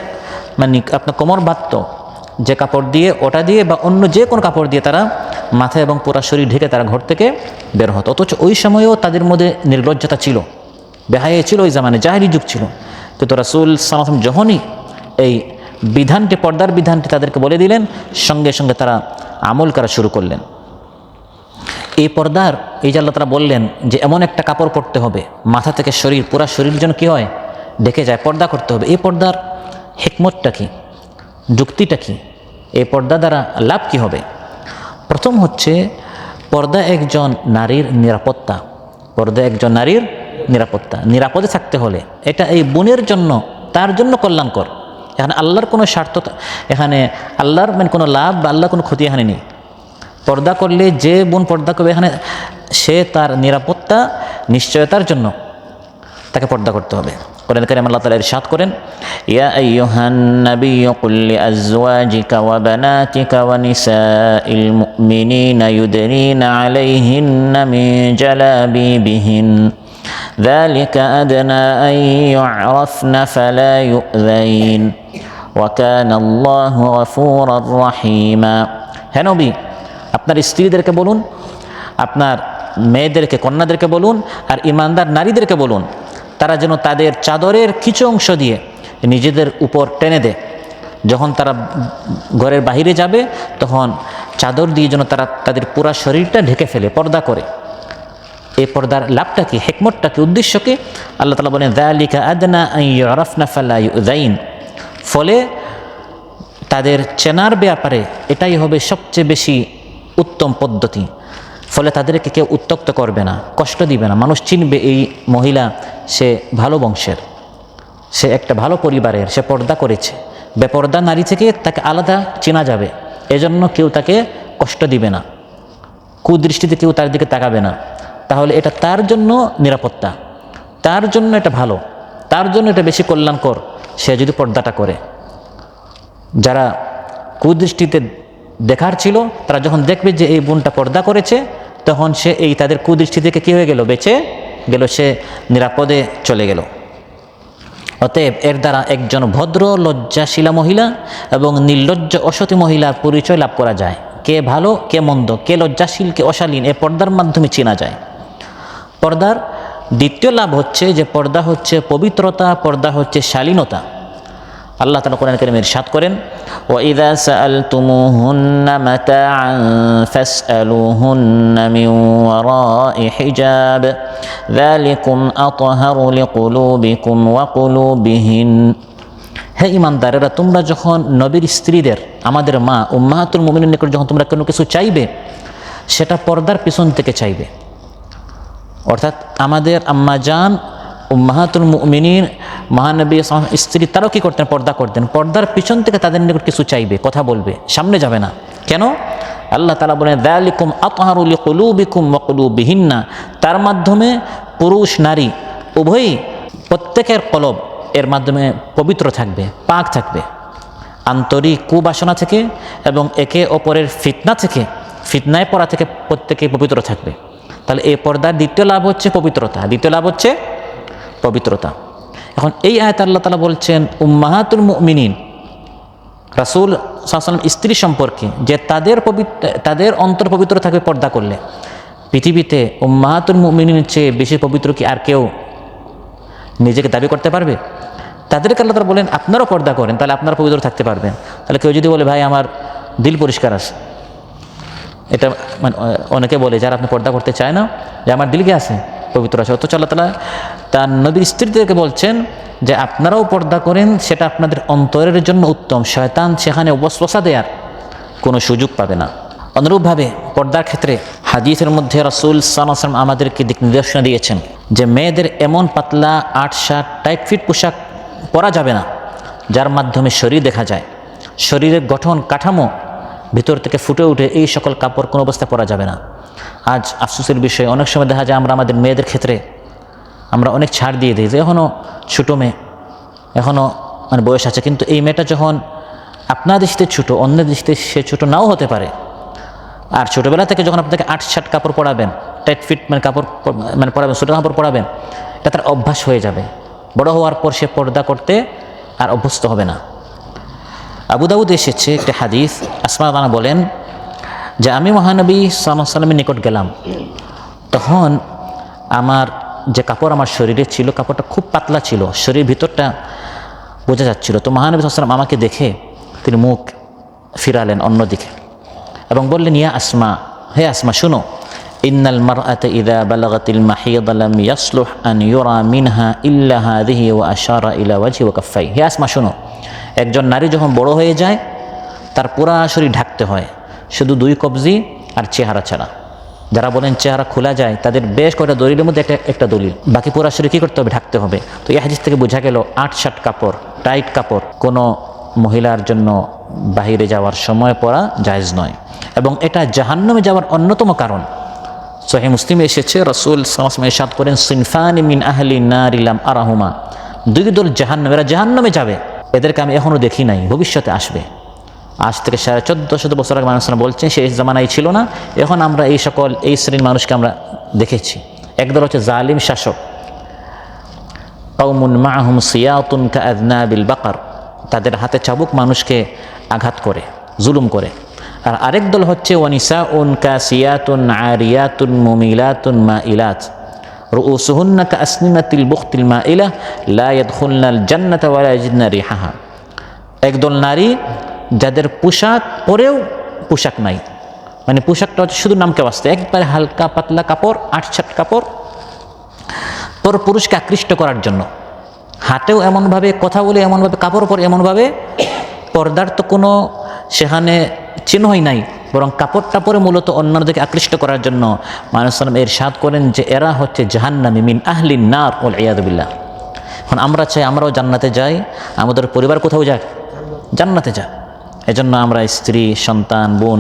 A: মানে আপনার কোমর বাঁধত যে কাপড় দিয়ে, ওটা দিয়ে বা অন্য যে কোনো কাপড় দিয়ে তারা মাথা এবং পুরা শরীর ঢেকে তারা ঘর থেকে বের হতো। অথচ ওই সময়েও তাদের মধ্যে নির্লজ্জতা ছিল, বেহায়া ছিল, ওই জামানে জাহেলি যুগ ছিল। কিন্তু রাসূল সাল্লাল্লাহু আলাইহি ওয়াসাল্লাম যখনই এই বিধানটি, পর্দার বিধানটি তাদেরকে বলে দিলেন, সঙ্গে সঙ্গে তারা আমল করা শুরু করলেন। এই পর্দার এই যে আল্লাহ তাআলা বললেন যে এমন একটা কাপড় পরতে হবে মাথা থেকে শরীর, পুরা শরীর যেন কী হয়, ঢেকে যায়, পর্দা করতে হবে। এই পর্দার হিকমতটা কি, যুক্তিটা কি, এই পর্দা দ্বারা লাভ কি হবে? প্রথম হচ্ছে পর্দা একজন নারীর নিরাপত্তা, পর্দা একজন নারীর নিরাপত্তা। নিরাপদে থাকতে হলে এটা এই বোনের জন্য, তার জন্য কল্যাণকর। এখানে আল্লাহর কোনো স্বার্থ, এখানে আল্লাহর মানে কোনো লাভ বা আল্লাহর কোনো ক্ষতি এখানে নেই। পর্দা করলে যে বোন পর্দা করবে, এখানে সে তার নিরাপত্তা নিশ্চয়তার জন্য তাকে পর্দা করতে হবে। কোরআন কারীমে আল্লাহ তাআলা ইরশাদ করেন, ইয়া আইয়ুহান নাবিয়্যু কুল লিআজওয়াজিকা ওয়া বানাতিকা ওয়া নিসাইল মুমিনিনা ইউদনিনা আলাইহিন্না মিন জালাবিবিহিন যালিকা আদনা আন ইউ'রাফনা ফালা ইউ'যাইন ওয়া কানা আল্লাহু গফুরার রাহিমা। হে নবী, আপনার স্ত্রীদেরকে বলুন, আপনার মেয়েদেরকে, কন্যাদেরকে বলুন, আর ঈমানদার নারীদেরকে বলুন, তারা যেন তাদের চাদরের কিছু অংশ দিয়ে নিজেদের উপর টেনে দেয়। যখন তারা ঘরের বাহিরে যাবে তখন চাদর দিয়ে যেন তারা তাদের পুরা শরীরটা ঢেকে ফেলে, পর্দা করে। এই পর্দার লাভটা কি, হিকমতটা কি, উদ্দেশ্য কি? আল্লাহ তাআলা বলেন, যালিকা আদনা আন ইউ'রাফনা ফালা ইউ'যাইন। ফলে তাদের চেনার ব্যাপারে এটাই হবে সবচেয়ে বেশি উত্তম পদ্ধতি। ফলে তাদেরকে কেউ উত্ত্যক্ত করবে না, কষ্ট দিবে না। মানুষ চিনবে এই মহিলা সে ভালো বংশের, সে একটা ভালো পরিবারের, সে পর্দা করেছে। বেপর্দা নারী থেকে তাকে আলাদা চেনা যাবে, এজন্য কেউ তাকে কষ্ট দিবে না, কুদৃষ্টিতে কেউ তার দিকে তাকাবে না। তাহলে এটা তার জন্য নিরাপত্তা, তার জন্য এটা ভালো, তার জন্য এটা বেশি কল্যাণকর সে যদি পর্দাটা করে। যারা কুদৃষ্টিতে দেখার ছিল, তারা যখন দেখবে যে এই বোনটা পর্দা করেছে, তখন সে এই তাদের কুদৃষ্টি থেকে কী হয়ে গেল, বেঁচে গেল, সে নিরাপদে চলে গেল। অতএব এর দ্বারা একজন ভদ্র লজ্জাশীলা মহিলা এবং নির্লজ্জ অসতী মহিলার পরিচয় লাভ করা যায়। কে ভালো, কে মন্দ, কে লজ্জাশীল, কে অশালীন, এ পর্দার মাধ্যমে চেনা যায়। পর্দার দ্বিতীয় লাভ হচ্ছে যে পর্দা হচ্ছে পবিত্রতা, পর্দা হচ্ছে শালীনতা। আল্লাহ তাআলা কোরআন কারীমে ইরশাদ করেন, ওয়াইযা সাআলতুমুহুন্না মাতাআন ফাসআলুহুন্না মিন ওয়ারাই হিজাব যালিকুম আতহারু লিকুলুবিকুম ওয়া কুলুবিহিন। হে ঈমানদারেরা, তোমরা যখন নবীর স্ত্রীদের, আমাদের মা উম্মাহাতুল মুমিনিন নিকট যখন তোমরা কোনো কিছু চাইবে, সেটা পর্দার পিছন থেকে চাইবে। অর্থাৎ আমাদের আম্মা জান উম্মাহাতুল মুমিনিন মহানবী স্ত্রী, তারাও কী করতেন, পর্দা করতেন। পর্দার পিছন থেকে তাদের নিকট কিছু চাইবে, কথা বলবে, সামনে যাবে না। কেন? আল্লাহ তাআলা বলেন, যালিকুম আতহারু লিকুলুবিকুম ওয়া কুলুবিহিন্না। তার মাধ্যমে পুরুষ নারী উভয়ই, প্রত্যেকের কলব এর মাধ্যমে পবিত্র থাকবে, পাক থাকবে আন্তরিক কুবাসনা থেকে এবং একে অপরের ফিতনা থেকে, ফিতনায় পড়া থেকে প্রত্যেকে পবিত্র থাকবে। তাহলে এই পর্দার দ্বিতীয় লাভ হচ্ছে পবিত্রতা, দ্বিতীয় লাভ হচ্ছে পবিত্রতা। এখন এই আয়াতে আল্লাহ তাআলা বলছেন উম্মাহাতুল মুমিনিন, রাসূল সাল্লাল্লাহু আলাইহি ওয়াসাল্লাম স্ত্রী সম্পর্কে, যে তাদের অন্তর পবিত্র থাকবে পর্দা করলে। পৃথিবীতে উম্মাহাতুল মুমিনিনের চেয়ে বেশি পবিত্র কি আর কেউ নিজেকে দাবি করতে পারবে? তাদেরকে আল্লাহ তাআলা বলেন আপনারাও পর্দা করেন, তাহলে আপনারা পবিত্র থাকতে পারবেন। তাহলে কেউ যদি বলে ভাই আমার দিল পরিষ্কার আছে, এটা মানে অনেকে বলে যারা আপনি পর্দা করতে চায় না, যে আমার দিল কি আছে, পবিত্র আছে। অথচ আল্লাহ তাআলা তার নবীর স্ত্রীদেরকে বলছেন যে আপনারাও পর্দা করেন, সেটা আপনাদের অন্তরের জন্য উত্তম। শয়তান সেখানে ওয়াসওয়াসা দেওয়ার কোনো সুযোগ পাবে না। অনুরূপভাবে পর্দার ক্ষেত্রে হাদিসের মধ্যে রাসূল সাল্লাল্লাহু আলাইহি ওয়াসাল্লাম আমাদেরকে দিক নির্দেশনা দিয়েছেন যে মেয়েদের এমন পাতলা আট শার্ট টাইট ফিট পোশাক পরা যাবে না যার মাধ্যমে শরীর দেখা যায়, শরীরের গঠন কাঠামো ভিতর থেকে ফুটে উঠে, এই সকল কাপড় কোনো অবস্থায় পরা যাবে না। আজ আফসোসের বিষয়, অনেক সময় দেখা যায় আমরা আমাদের মেয়েদের ক্ষেত্রে আমরা অনেক ছাড় দিয়ে দিই যে এখনও ছোটো মেয়ে, এখনও মানে বয়স আছে, কিন্তু এই মেয়েটা যখন আপনার দৃষ্টিতে ছোটো, অন্য দৃষ্টিতে সে ছোটো নাও হতে পারে। আর ছোটোবেলা থেকে যখন আপনাকে আট শার্ট কাপড় পরাবেন, টাইট ফিট মানে কাপড় মানে পরাবেন, ছোটো কাপড় পরাবেন, এটা তার অভ্যাস হয়ে যাবে। বড় হওয়ার পর সে পর্দা করতে আর অভ্যস্ত হবে না। আবু দাউদ এসেছে একটা হাদিস, আসমা রানা বলেন যে আমি মহানবী সাল্লাল্লাহু আলাইহি ওয়াসাল্লামের নিকট গেলাম, তখন আমার যে কাপড় আমার শরীরে ছিল, কাপড়টা খুব পাতলা ছিল, শরীর ভিতরটা বোঝা যাচ্ছিল। তো মহানবী সাল্লাল্লাহু আলাইহি ওয়াসাল্লাম আমাকে দেখে তিনি মুখ ফিরালেন অন্যদিকে এবং বললেন, ইয়া আসমা, হে আসমা শুনো, ইন্নাল মারআতা ইযা বালাগাতিল মাহিদ লাম ইয়াসলুহ আন ইউরা মিনহা ইল্লা হাযিহি ওয়া আশারা ইলা ওয়াজহি ওয়া কাফাই। হে আসমা শুনো, একজন নারী যখন বড় হয়ে যায় তার পুরা শরীর ঢাকতে হয়, শুধু দুই কবজি আর চেহারা ছাড়া। যারা বলেন চেহারা খোলা যায় তাদের বেশ কয়েকটা দলিলের মধ্যে একটা দলিল, বাকি পুরা শরীর কী করতে হবে, ঢাকতে হবে। তো এই হাদিস থেকে বোঝা গেল আট শার্ট কাপড়, টাইট কাপড় কোনো মহিলার জন্য বাহিরে যাওয়ার সময় পরা জায়েজ নয়, এবং এটা জাহান্নামে যাওয়ার অন্যতম কারণ। সহিহ মুসলিমে এসেছে রাসূল সাল্লাল্লাহু আলাইহি ওয়াসাল্লাম ইরশাদ করেন, সিনফানি মিন আহলি নারি লাম আরাহুমা দুই দল জাহান্নাম, এরা জাহান্নামে যাবে। এদেরকে আমি এখনও দেখি নাই, ভবিষ্যতে আসবে। আজ থেকে 1450 বছর আগে মানুষরা বলছেন, সেই জামানায় ছিল না। এখন আমরা এই শ্রেণীর মানুষকে আমরা দেখেছি। একদল হচ্ছে জালিম শাসক, কওমুন মাআহুম সিয়াতুন কাআযনাবিল বাকার, তাদের হাতে চাবুক, মানুষকে আঘাত করে, জুলুম করে। আর আরেক দল হচ্ছে ওয়ানিসাউন কাসিয়াতুন আরিয়াতুন মুমিলাতুন মাইলাত রুউসুহুন্না কাআসনিমাতিল বুখতিল মাইলা লা ইয়াদখুলনাল জান্নাতা ওয়া লা ইয়াজিদনা রিহাহা। একদল নারী যাদের পোশাক পরেও পোশাক নাই, মানে পোশাকটা হচ্ছে শুধু নামকে বাঁচতে, একবারে হালকা পাতলা কাপড়, আটসাট কাপড়, পর পুরুষকে আকৃষ্ট করার জন্য। হাঁটেও এমনভাবে, কথা বলে এমনভাবে, কাপড় পরে এমনভাবে, পর্দার তো কোনো সেখানে চিহ্নই নাই, বরং কাপড়টা পরে মূলত অন্যদেরকে আকৃষ্ট করার জন্য। মানুষ সাল্লাম ইরশাদ করেন যে এরা হচ্ছে জাহান্নামী, মিন আহলিন নার ওয়াল ইয়াযু বিল্লাহ। এখন আমরা চাই আমরাও জান্নাতে যাই, আমাদের পরিবার কোথাও যাক, জান্নাতে যাক। এজন্য আমরা স্ত্রী, সন্তান, বোন,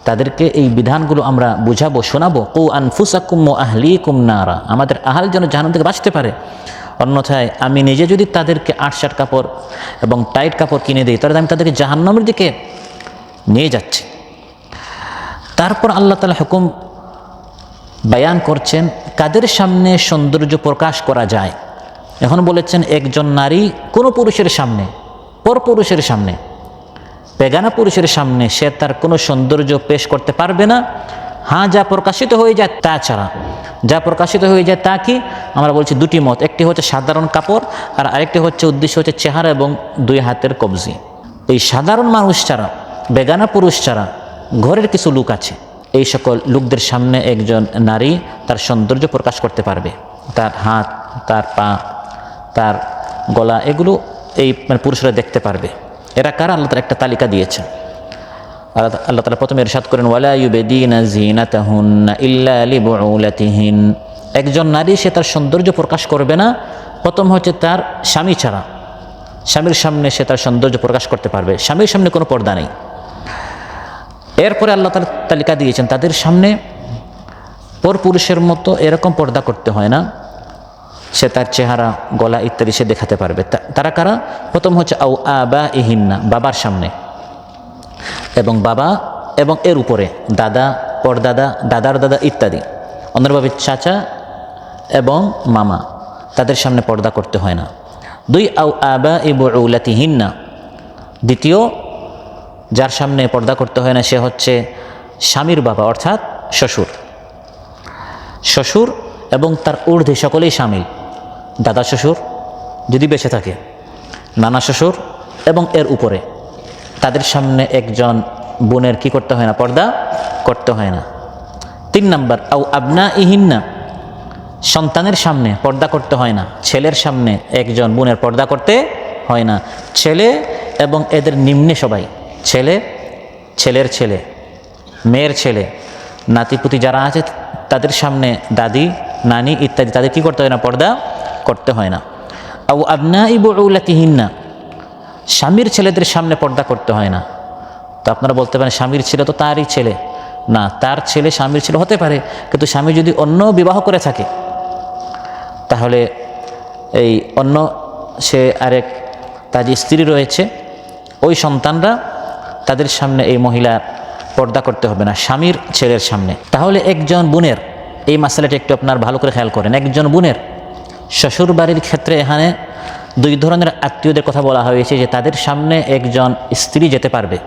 A: তাদেরকে এই বিধানগুলো আমরা বুঝাবো, শোনাবো। কু আনফুসাকুম ওয়া আহলিকুম নারা, আমাদের আহাল যেন জাহান্নাম থেকে বাঁচতে পারে। অন্যথায় আমি নিজে যদি তাদেরকে আটসাট কাপড় এবং টাইট কাপড় কিনে দিই, তাহলে আমি তাদেরকে জাহান্নামের দিকে নিয়ে যাচ্ছি। তারপর আল্লাহ তাআলা হুকুম বায়ান করছেন কাদের সামনে সৌন্দর্য প্রকাশ করা যায়। এখন বলেছেন একজন নারী কোনো পুরুষের সামনে, পর পুরুষের সামনে, বেগানা পুরুষের সামনে সে তার কোনো সৌন্দর্য পেশ করতে পারবে না। হ্যাঁ, যা প্রকাশিত হয়ে যায় তা ছাড়া। যা প্রকাশিত হয়ে যায় তা কি? আমরা বলছি দুটি মত, একটি হচ্ছে সাধারণ কাপড়, আর আরেকটি হচ্ছে উদ্দেশ্য হচ্ছে চেহারা এবং দুই হাতের কবজি। এই সাধারণ মানুষ ছাড়া, বেগানা পুরুষ ছাড়া ঘরের কিছু লোক আছে, এই সকল লোকদের সামনে একজন নারী তার সৌন্দর্য প্রকাশ করতে পারবে। তার হাত, তার পা, তার গলা, এগুলো এই পুরুষরা দেখতে পারবে। এরা কারা? আল্লাহ তাআলা একটা তালিকা দিয়েছেন। আল্লাহ তাআলা প্রথমে ইরশাদ করেন ওয়ালা ইউবদিনা যিনাতাহুন্না ইল্লা লিবুউলাতিহিন। একজন নারী সে তার সৌন্দর্য প্রকাশ করবে না, প্রথম হচ্ছে তার স্বামী ছাড়া। স্বামীর সামনে সে তার সৌন্দর্য প্রকাশ করতে পারবে, স্বামীর সামনে কোনো পর্দা নেই। এরপরে আল্লাহ তাআলা তালিকা দিয়েছেন তাদের সামনে পর পুরুষের মতো এরকম পর্দা করতে হয় না, সে তার চেহারা, গলা ইত্যাদি সে দেখাতে পারবে। তারা কারা? প্রথম হচ্ছে আও আবাইহিন্না, বাবার সামনে, এবং বাবা এবং এর উপরে দাদা, পরদাদা, দাদার দাদা ইত্যাদি। অন্যভাবে চাচা এবং মামা, তাদের সামনে পর্দা করতে হয় না। দুই আও আবাই বুউলাতিহিন্না, দ্বিতীয় যার সামনে পর্দা করতে হয় না সে হচ্ছে স্বামীর বাবা, অর্থাৎ শ্বশুর। শ্বশুর এবং তার ঊর্ধ্বে সকলেই শামিল। দাদা শ্বশুর যদি বেঁচে থাকে, নানা শ্বশুর এবং এর উপরে, তাদের সামনে একজন বোনের কি করতে হয় না? পর্দা করতে হয় না। 3 নম্বর আও আবনাইহিন্না, সন্তানের সামনে পর্দা করতে হয় না। ছেলের সামনে একজন বোনের পর্দা করতে হয় না। ছেলে এবং এদের নিম্নে সবাই, ছেলে, ছেলের ছেলে, মেয়ের ছেলে, নাতিপুতি যারা আছে তাদের সামনে দাদি, নানি ইত্যাদি, তাদের কি করতে হয় না? পর্দা করতে হয় না। আও আবনাই বুউলাতিহিন্না, স্বামীর ছেলেদের সামনে পর্দা করতে হয় না। তো আপনারা বলতে পারেন স্বামীর ছেলে তো তারই ছেলে। না, তার ছেলে স্বামীর ছেলে হতে পারে, কিন্তু স্বামী যদি অন্য বিবাহ করে থাকে তাহলে এই অন্য সে আরেক তার যে স্ত্রী রয়েছে, ওই সন্তানরা, তাদের সামনে এই মহিলার পর্দা করতে হবে না, স্বামীর ছেলের সামনে। তাহলে একজন বোনের, এই মাসালাটি একটু আপনার ভালো করে খেয়াল করেন, একজন বোনের শ্বশুর বাড়ির ক্ষেত্রে এখানে 2 ধরনের আত্মীয়দের কথা বলা হয়েছে যে তাদের সামনে একজন স্ত্রী যেতে পারবে।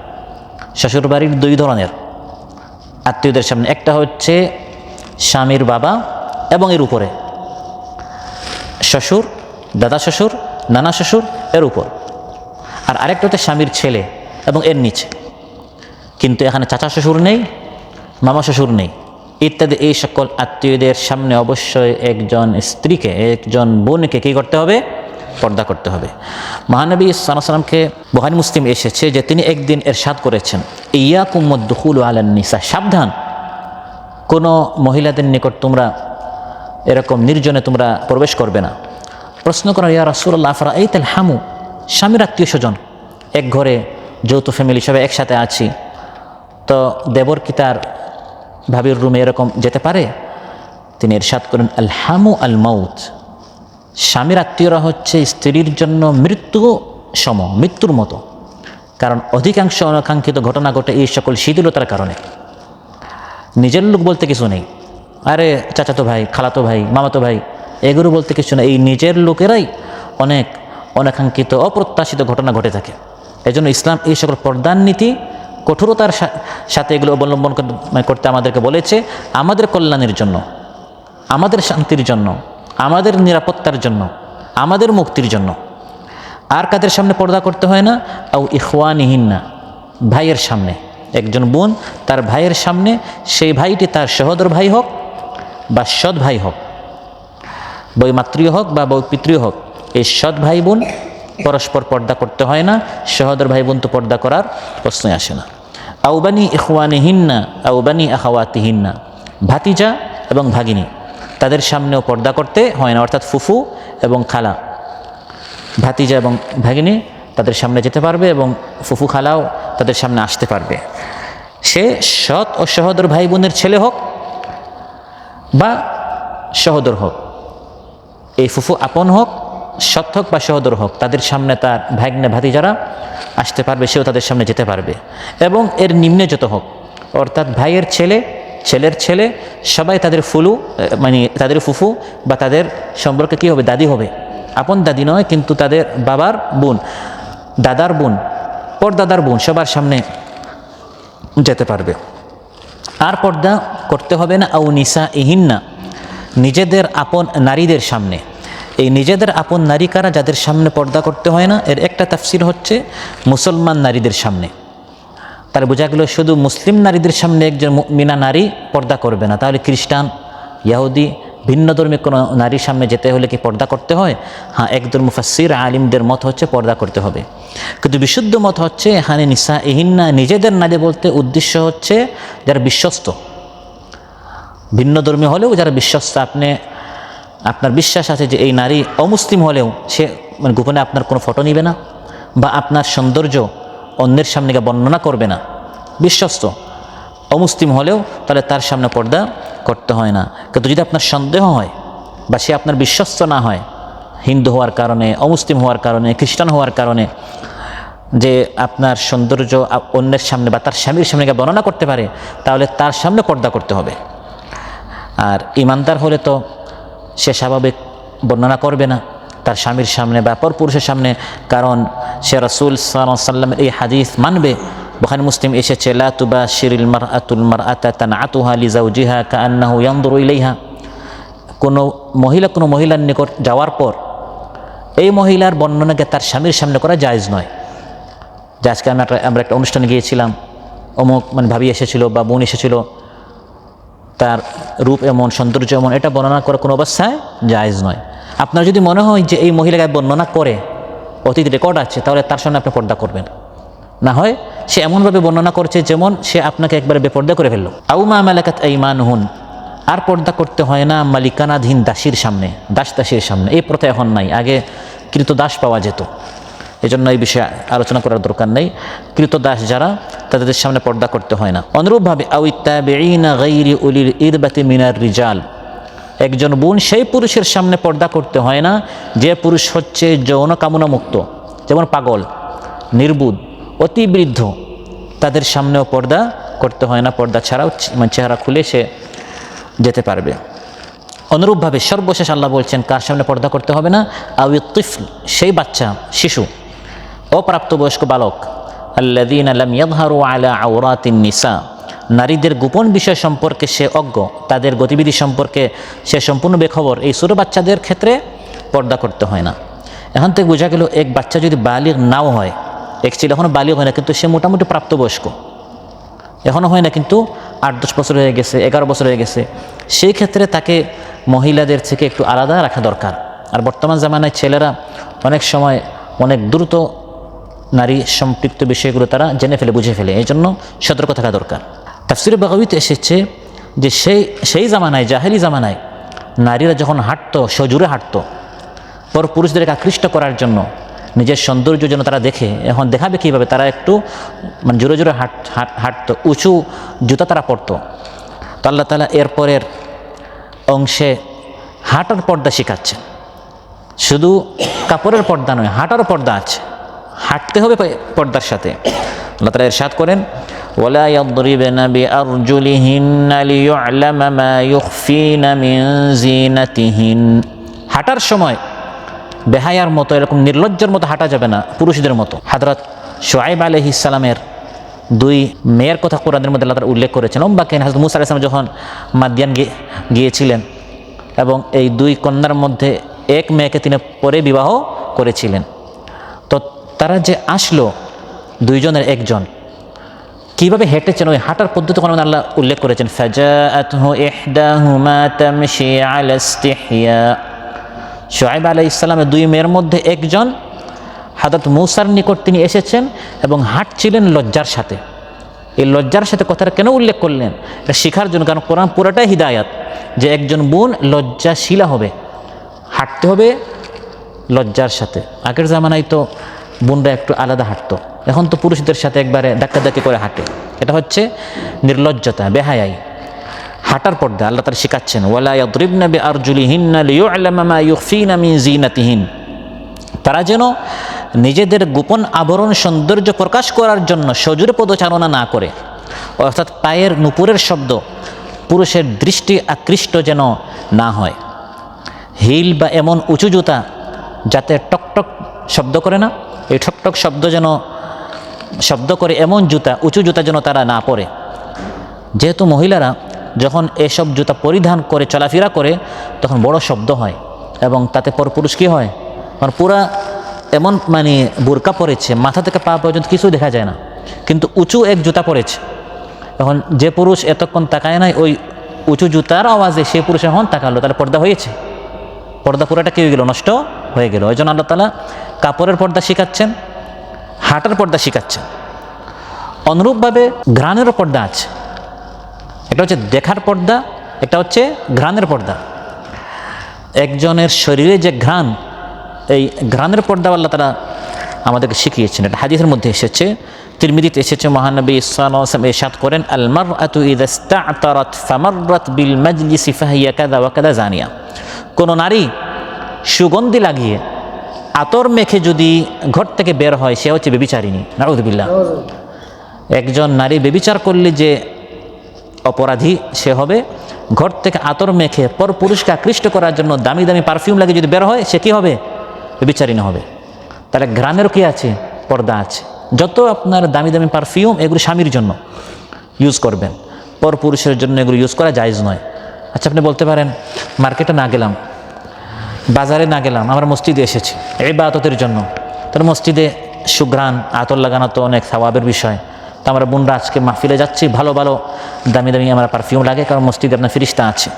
A: শ্বশুর বাড়ির 2 ধরনের আত্মীয়দের সামনে, একটা হচ্ছে স্বামীর বাবা এবং এর উপরে শ্বশুর, দাদা শ্বশুর, নানা শ্বশুর, এর উপর। আর আরেকটা হচ্ছে স্বামীর ছেলে এবং এর নিচে। কিন্তু এখানে চাচা শ্বশুর নেই, মামা শ্বশুর নেই ইত্যাদি। এই সকল আত্মীয়দের সামনে অবশ্যই একজন স্ত্রীকে, একজন বোনকে কী করতে হবে? পর্দা করতে হবে। মহানবী সাল্লাল্লাহু আলাইহি ওয়াসাল্লামকে বুখারী মুসলিম এসেছে যে তিনি একদিন ইরশাদ করেছেন ইয়াকুম ওয়াদ-দুখুলু আলান নিসা, সাবধান, কোনো মহিলাদের নিকট তোমরা এরকম নির্জনে তোমরা প্রবেশ করবে না। প্রশ্ন করা, ইয়া রাসূলুল্লাহ আফরাআইতাল হামু, স্বামীর আত্মীয় স্বজন, এক ঘরে যৌথ ফ্যামিলি সবাই একসাথে আছি, তো দেবর কি তার ভাবির রুমে এরকম যেতে পারে? তিনি ইরশাদ করেন আল হামু আল মাউত, স্বামীর আত্মীয়রা হচ্ছে স্ত্রীর জন্য মৃত্যুর মতো, কারণ অধিকাংশ অনাকাঙ্ক্ষিত ঘটনা ঘটে এই সকল শিথিলতার কারণে। নিজের লোক বলতে কিছু নেই, আরে চাচাতো ভাই, খালাতো ভাই, মামাতো ভাই, এগুলো বলতে কিছু নেই। এই নিজের লোকেরাই অনেক অনাকাঙ্ক্ষিত অপ্রত্যাশিত ঘটনা ঘটে থাকে। এজন্য ইসলাম এই সকল পর্দার নীতি কঠোরতার সাথে এগুলো অবলম্বন করতে আমাদেরকে বলেছে, আমাদের কল্যাণের জন্য, আমাদের শান্তির জন্য, আমাদের নিরাপত্তার জন্য, আমাদের মুক্তির জন্য। আর কাদের সামনে পর্দা করতে হয় না? আও ইখওয়ানিহিন্না, ভাইয়ের সামনে। একজন বোন তার ভাইয়ের সামনে, সেই ভাইটি তার সহোদর ভাই হোক বা সৎ ভাই হোক, বৈমাতৃয় হোক বা বৈপিতৃয় হোক, এই সৎ ভাই বোন পরস্পর পর্দা করতে হয় না। সহোদর ভাই বোন তো পর্দা করার প্রশ্নই আসে না। আউবানি ইখওয়ানিহিন্না আউবানি আখাওয়াতিহিন্না, ভাতিজা এবং ভাগিনী, তাদের সামনেও পর্দা করতে হয় না, অর্থাৎ ফুফু এবং খালা, ভাতিজা এবং ভাগিনী তাদের সামনে যেতে পারবে এবং ফুফু খালাও তাদের সামনে আসতে পারবে। সে সৎ ও সহোদর ভাই বোনের ছেলে হোক বা সহোদর হোক, এই ফুফু আপন হোক, সৎ হোক বা সহোদর হোক, তাদের সামনে তার ভাগ্নে ভাতিজারা আসতে পারবে, সেও তাদের সামনে যেতে পারবে। এবং এর নিম্নে যত হোক, অর্থাৎ ভাইয়ের ছেলে, ছেলের ছেলে, সবাই তাদের তাদের ফুফু বা তাদের সম্পর্কে কী হবে? দাদি হবে। আপন দাদি নয়, কিন্তু তাদের বাবার বোন, দাদার বোন, পরদাদার বোন, সবার সামনে যেতে পারবে। আর পর্দা করতে হবে না আও নিসা ইহিন্না, নিজেদের আপন নারীদের সামনে। এই নিজেদের আপন নারী কারা, যাদের সামনে পর্দা করতে হয় না? এর একটা তাফসির হচ্ছে মুসলমান নারীদের সামনে। তার বোঝা গেল শুধু মুসলিম নারীদের সামনে একজন মুমিনা নারী পর্দা করবে না, তাহলে খ্রিস্টান, ইহুদি, ভিন্ন ধর্মী কোনো নারীর সামনে যেতে হলে কি পর্দা করতে হয়? হ্যাঁ, একদল মুফাসসির আলিমদের মত হচ্ছে পর্দা করতে হবে, কিন্তু বিশুদ্ধ মত হচ্ছে এখানে নিসা ইহিন্না, নিজেদের নারী বলতে উদ্দেশ্য হচ্ছে যারা বিশ্বস্ত, ভিন্ন ধর্মী হলেও যারা বিশ্বস্ত, আপনার বিশ্বাস আছে যে এই নারী অমুসলিম হলেও সে গোপনে আপনার কোনো ফটো নিবে না বা আপনার সৌন্দর্য অন্যের সামনে বর্ণনা করবে না, বিশ্বস্ত, অমুসলিম হলেও তাহলে তার সামনে পর্দা করতে হয় না। কিন্তু যদি আপনার সন্দেহ হয় বা সে আপনার বিশ্বস্ত না হয়, হিন্দু হওয়ার কারণে, অমুসলিম হওয়ার কারণে, খ্রিস্টান হওয়ার কারণে, যে আপনার সৌন্দর্য অন্যের সামনে বা তার স্বামীর সামনে বর্ণনা করতে পারে, তাহলে তার সামনে পর্দা করতে হবে। আর ইমানদার হলে তো সে স্বাভাবিক বর্ণনা করবে না তার স্বামীর সামনে বা পরপুরুষের সামনে, কারণ সে রাসূল সাল্লাল্লাহু আলাইহি ওয়াসাল্লামের এই হাদিস মানবে। বুখারী মুসলিম এসেছে, লা তুবাশিরিল মারআতুল মারআতা তানআতুহা লিজাওজিহা কাআন্নাহু ইয়ানজুরু ইলাইহা, কোনো মহিলার নিকট যাওয়ার পর এই মহিলার বর্ণনাকে তার স্বামীর সামনে করা জায়েজ নয়। যে আজকে আমরা একটা অনুষ্ঠানে গিয়েছিলাম, অমুক ভাবি এসেছিল বা বোন এসেছিল, তার রূপ এমন, সৌন্দর্য এমন, এটা বর্ণনা করা কোনো অবস্থায় জায়েজ নয়। আপনার যদি মনে হয় যে এই মহিলাকে বর্ণনা করে অতীত রেকর্ড আছে, তাহলে তার সামনে আপনি পর্দা করবেন, না হয় সে এমনভাবে বর্ণনা করছে যেমন সে আপনাকে একবারে বেপর্দা করে ফেললো। আও মা মালাকাত আইমানুহুন, আর পর্দা করতে হয় না মালিকানাধীন দাসীর সামনে, দাসীর সামনে। এই প্রথা এখন নাই, আগে কৃতদাস পাওয়া যেত, এজন্য এই বিষয়ে আলোচনা করার দরকার নেই। কৃতদাস যারা, তাদের সামনে পর্দা করতে হয় না। অনুরূপভাবে আও ইত্তাবিঈনা গায়রি উলিল ইরবাতি মিনার রিজাল, একজন বোন সেই পুরুষের সামনে পর্দা করতে হয় না যে পুরুষ হচ্ছে যৌন কামনা মুক্ত, যেমন পাগল, নির্বুধ, অতি বৃদ্ধ, তাদের সামনেও পর্দা করতে হয় না। পর্দা ছাড়াও চেহারা খুলে সে যেতে পারবে। অনুরূপভাবে সর্বশেষ আল্লাহ বলছেন কার সামনে পর্দা করতে হবে না? আও তিফল, সেই বাচ্চা, শিশু, অপ্রাপ্তবয়স্ক বালক, আল্লাযীনা লাম ইয়াযহারু আলা আওরাতিন নিসা, নারীদের গোপন বিষয় সম্পর্কে সে অজ্ঞ, তাদের গতিবিধি সম্পর্কে সে সম্পূর্ণ বেখবর, এই ছোটো বাচ্চাদের ক্ষেত্রে পর্দা করতে হয় না। এখন থেকে বোঝা গেল এক বাচ্চা যদি বালিগ নাও হয়, এক ছেলে এখনও বালিগ হয় না কিন্তু সে মোটামুটি প্রাপ্তবয়স্ক, এখনও হয় না কিন্তু 8-10 বছর হয়ে গেছে, 11 বছর হয়ে গেছে, সেই ক্ষেত্রে তাকে মহিলাদের থেকে একটু আলাদা রাখা দরকার। আর বর্তমান জামানায় ছেলেরা অনেক সময় অনেক দ্রুত নারী সম্পৃক্ত বিষয়গুলো তারা জেনে ফেলে, বুঝে ফেলে, এই জন্য সতর্ক থাকা দরকার। তাফসীরে বাগাবীতে এসেছে যে সেই জামানায়, জাহেলি জামানায় নারীরা যখন হাঁটতো, সজোরে হাঁটতো, পর পুরুষদেরকে আকৃষ্ট করার জন্য, নিজের সৌন্দর্য যেন তারা দেখে, এখন দেখাবে কীভাবে, তারা একটু জোরে জোরে হাঁটতো, উঁচু জুতা তারা পরতো। তো আল্লাহ তাআলা এরপরের অংশে হাঁটার পর্দা শেখাচ্ছেন। শুধু কাপড়ের পর্দা নয়, হাঁটার পর্দা আছে, হাঁটতে হবে পর্দার সাথে। আল্লাহ তাআলা ইরশাদ করেন, ওয়ালা ইয়াদরিবনা বিআরজুলিহিন্না লিয়ু'লামা মা ইউখফিনা মিন জিনাতিহিন। হাঁটার সময় বেহায়ার মতো, এরকম নির্লজ্জের মতো হাঁটা যাবে না, পুরুষদের মতো। হযরত শুআয়ব আলাইহিস সালামের 2 মেয়ের কথা কোরআনের মধ্যে আল্লাহ তাআলা উল্লেখ করেছেন। লম্বা হযরত মূসা আলাইহিস সালাম যখন মাদিয়ান গিয়েছিলেন এবং এই 2 কন্যার মধ্যে এক মেয়েকে তিনি পরে বিবাহ করেছিলেন, তো তারা যে আসলো 2 জনের একজন কীভাবে হেঁটেছেন, ওই হাঁটার পদ্ধতি কোরআনে আল্লাহ উল্লেখ করেছেন, ফাজাআতহু ইহদাহুমা তামশি আলা ইসতিহয়া। শুআয়ব আলাইহিস সালামের 2 মেয়ের মধ্যে একজন হযরত মূসার নিকট তিনি এসেছেন এবং হাঁটছিলেন লজ্জার সাথে। এই লজ্জার সাথে কথাটা কেন উল্লেখ করলেন? এটা শেখার জন্য, কারণ কোরআন পুরোটাই হিদায়াত যে একজন বোন লজ্জাশীলা হবে, হাঁটতে হবে লজ্জার সাথে। আগের জামানায় তো বোনরা একটু আলাদা হাঁটতো, এখন তো পুরুষদের সাথে একবারে ধাক্কাধাক্কি করে হাঁটে। এটা হচ্ছে নির্লজ্জতা, বেহায়াই। হাঁটার পর্দা আল্লাহ তাআলা শেখাচ্ছেন, ওয়ালা ইয়াদরিবনা বিআরজুলিহিন্না লিয়ু'লামা মা ইউখফিনা মিন জিনাতিহিন। তারা যেন নিজেদের গোপন আবরণ সৌন্দর্য প্রকাশ করার জন্য সজোরে পদচারণা না করে, অর্থাৎ পায়ের নুপুরের শব্দ পুরুষের দৃষ্টি আকৃষ্ট যেন না হয়। হিল বা এমন উঁচু জুতা যাতে টকটক শব্দ করে না, এই ঠকঠক শব্দ করে এমন জুতা, উঁচু জুতা যেন তারা না পরে। যেহেতু মহিলারা যখন এসব জুতা পরিধান করে চলাফেরা করে তখন বড় শব্দ হয় এবং তাতে পরপুরুষ কী হয়, পুরা এমন বোরকা পরেছে, মাথা থেকে পা পর্যন্ত কিছু দেখা যায় না, কিন্তু উঁচু এক জুতা পরেছে। এখন যে পুরুষ এতক্ষণ তাকায় নাই, ওই উঁচু জুতার আওয়াজে সে পুরুষ এখন তাকালো, তাহলে পর্দা হয়েছে? পর্দা পুরাটা কী হয়ে গেল? নষ্ট হয়ে গেল। ওই জন্য আল্লাহ তাআলা কাপড়ের পর্দা শিখাচ্ছেন, হাঁটার পর্দা শিখাচ্ছেন। অনুরূপভাবে ঘ্রাণেরও পর্দা আছে। এটা হচ্ছে দেখার পর্দা, এটা হচ্ছে ঘ্রাণের পর্দা। একজনের শরীরে যে ঘ্রাণ, এই ঘ্রাণের পর্দা আল্লাহ তাআলা আমাদেরকে শিখিয়েছেন। এটা হাদিসের মধ্যে এসেছে, তিরমিজিতে এসেছে। মহানবী সাল্লাল্লাহু আলাইহি ওয়াসাল্লাম ইরশাদ করেন, আল মারআতু ইযা ইসতা'তারাত ফামাররাত বিল মাজলিসি ফাহিয়া কাযা ওয়া কাযা জানিয়া। কোন নারী সুগন্ধি লাগিয়ে আতর মেখে যদি ঘর থেকে বের হয়, সে হচ্ছে ব্যভিচারিণী। নাউযুবিল্লাহ। একজন নারী ব্যভিচার করলে যে অপরাধী সে হবে, ঘর থেকে আতর মেখে পর পুরুষকে আকৃষ্ট করার জন্য দামি দামি পারফিউম লাগিয়ে যদি বের হয়, সে কী হবে? ব্যভিচারিণী হবে। তাহলে ঘ্রাণেরও কি আছে? পর্দা আছে। যত আপনার দামি দামি পারফিউম, এগুলো স্বামীর জন্য ইউজ করবেন, পর পুরুষের জন্য এগুলো ইউজ করা জায়েজ নয়। আচ্ছা, আপনি বলতে পারেন মার্কেটে না গেলাম, বাজারে না গেলাম, আমরা মসজিদে এসেছি ইবাদতের জন্য, তাহলে মসজিদে সুঘ্রাণ আতর লাগানো তো অনেক সওয়াবের বিষয়। তো আমরা বোনরা আজকে মাহফিলে যাচ্ছি, ভালো ভালো দামি দামি আমরা পারফিউম লাগে, কারণ মসজিদে আপনার ফিরিস্তা আছে।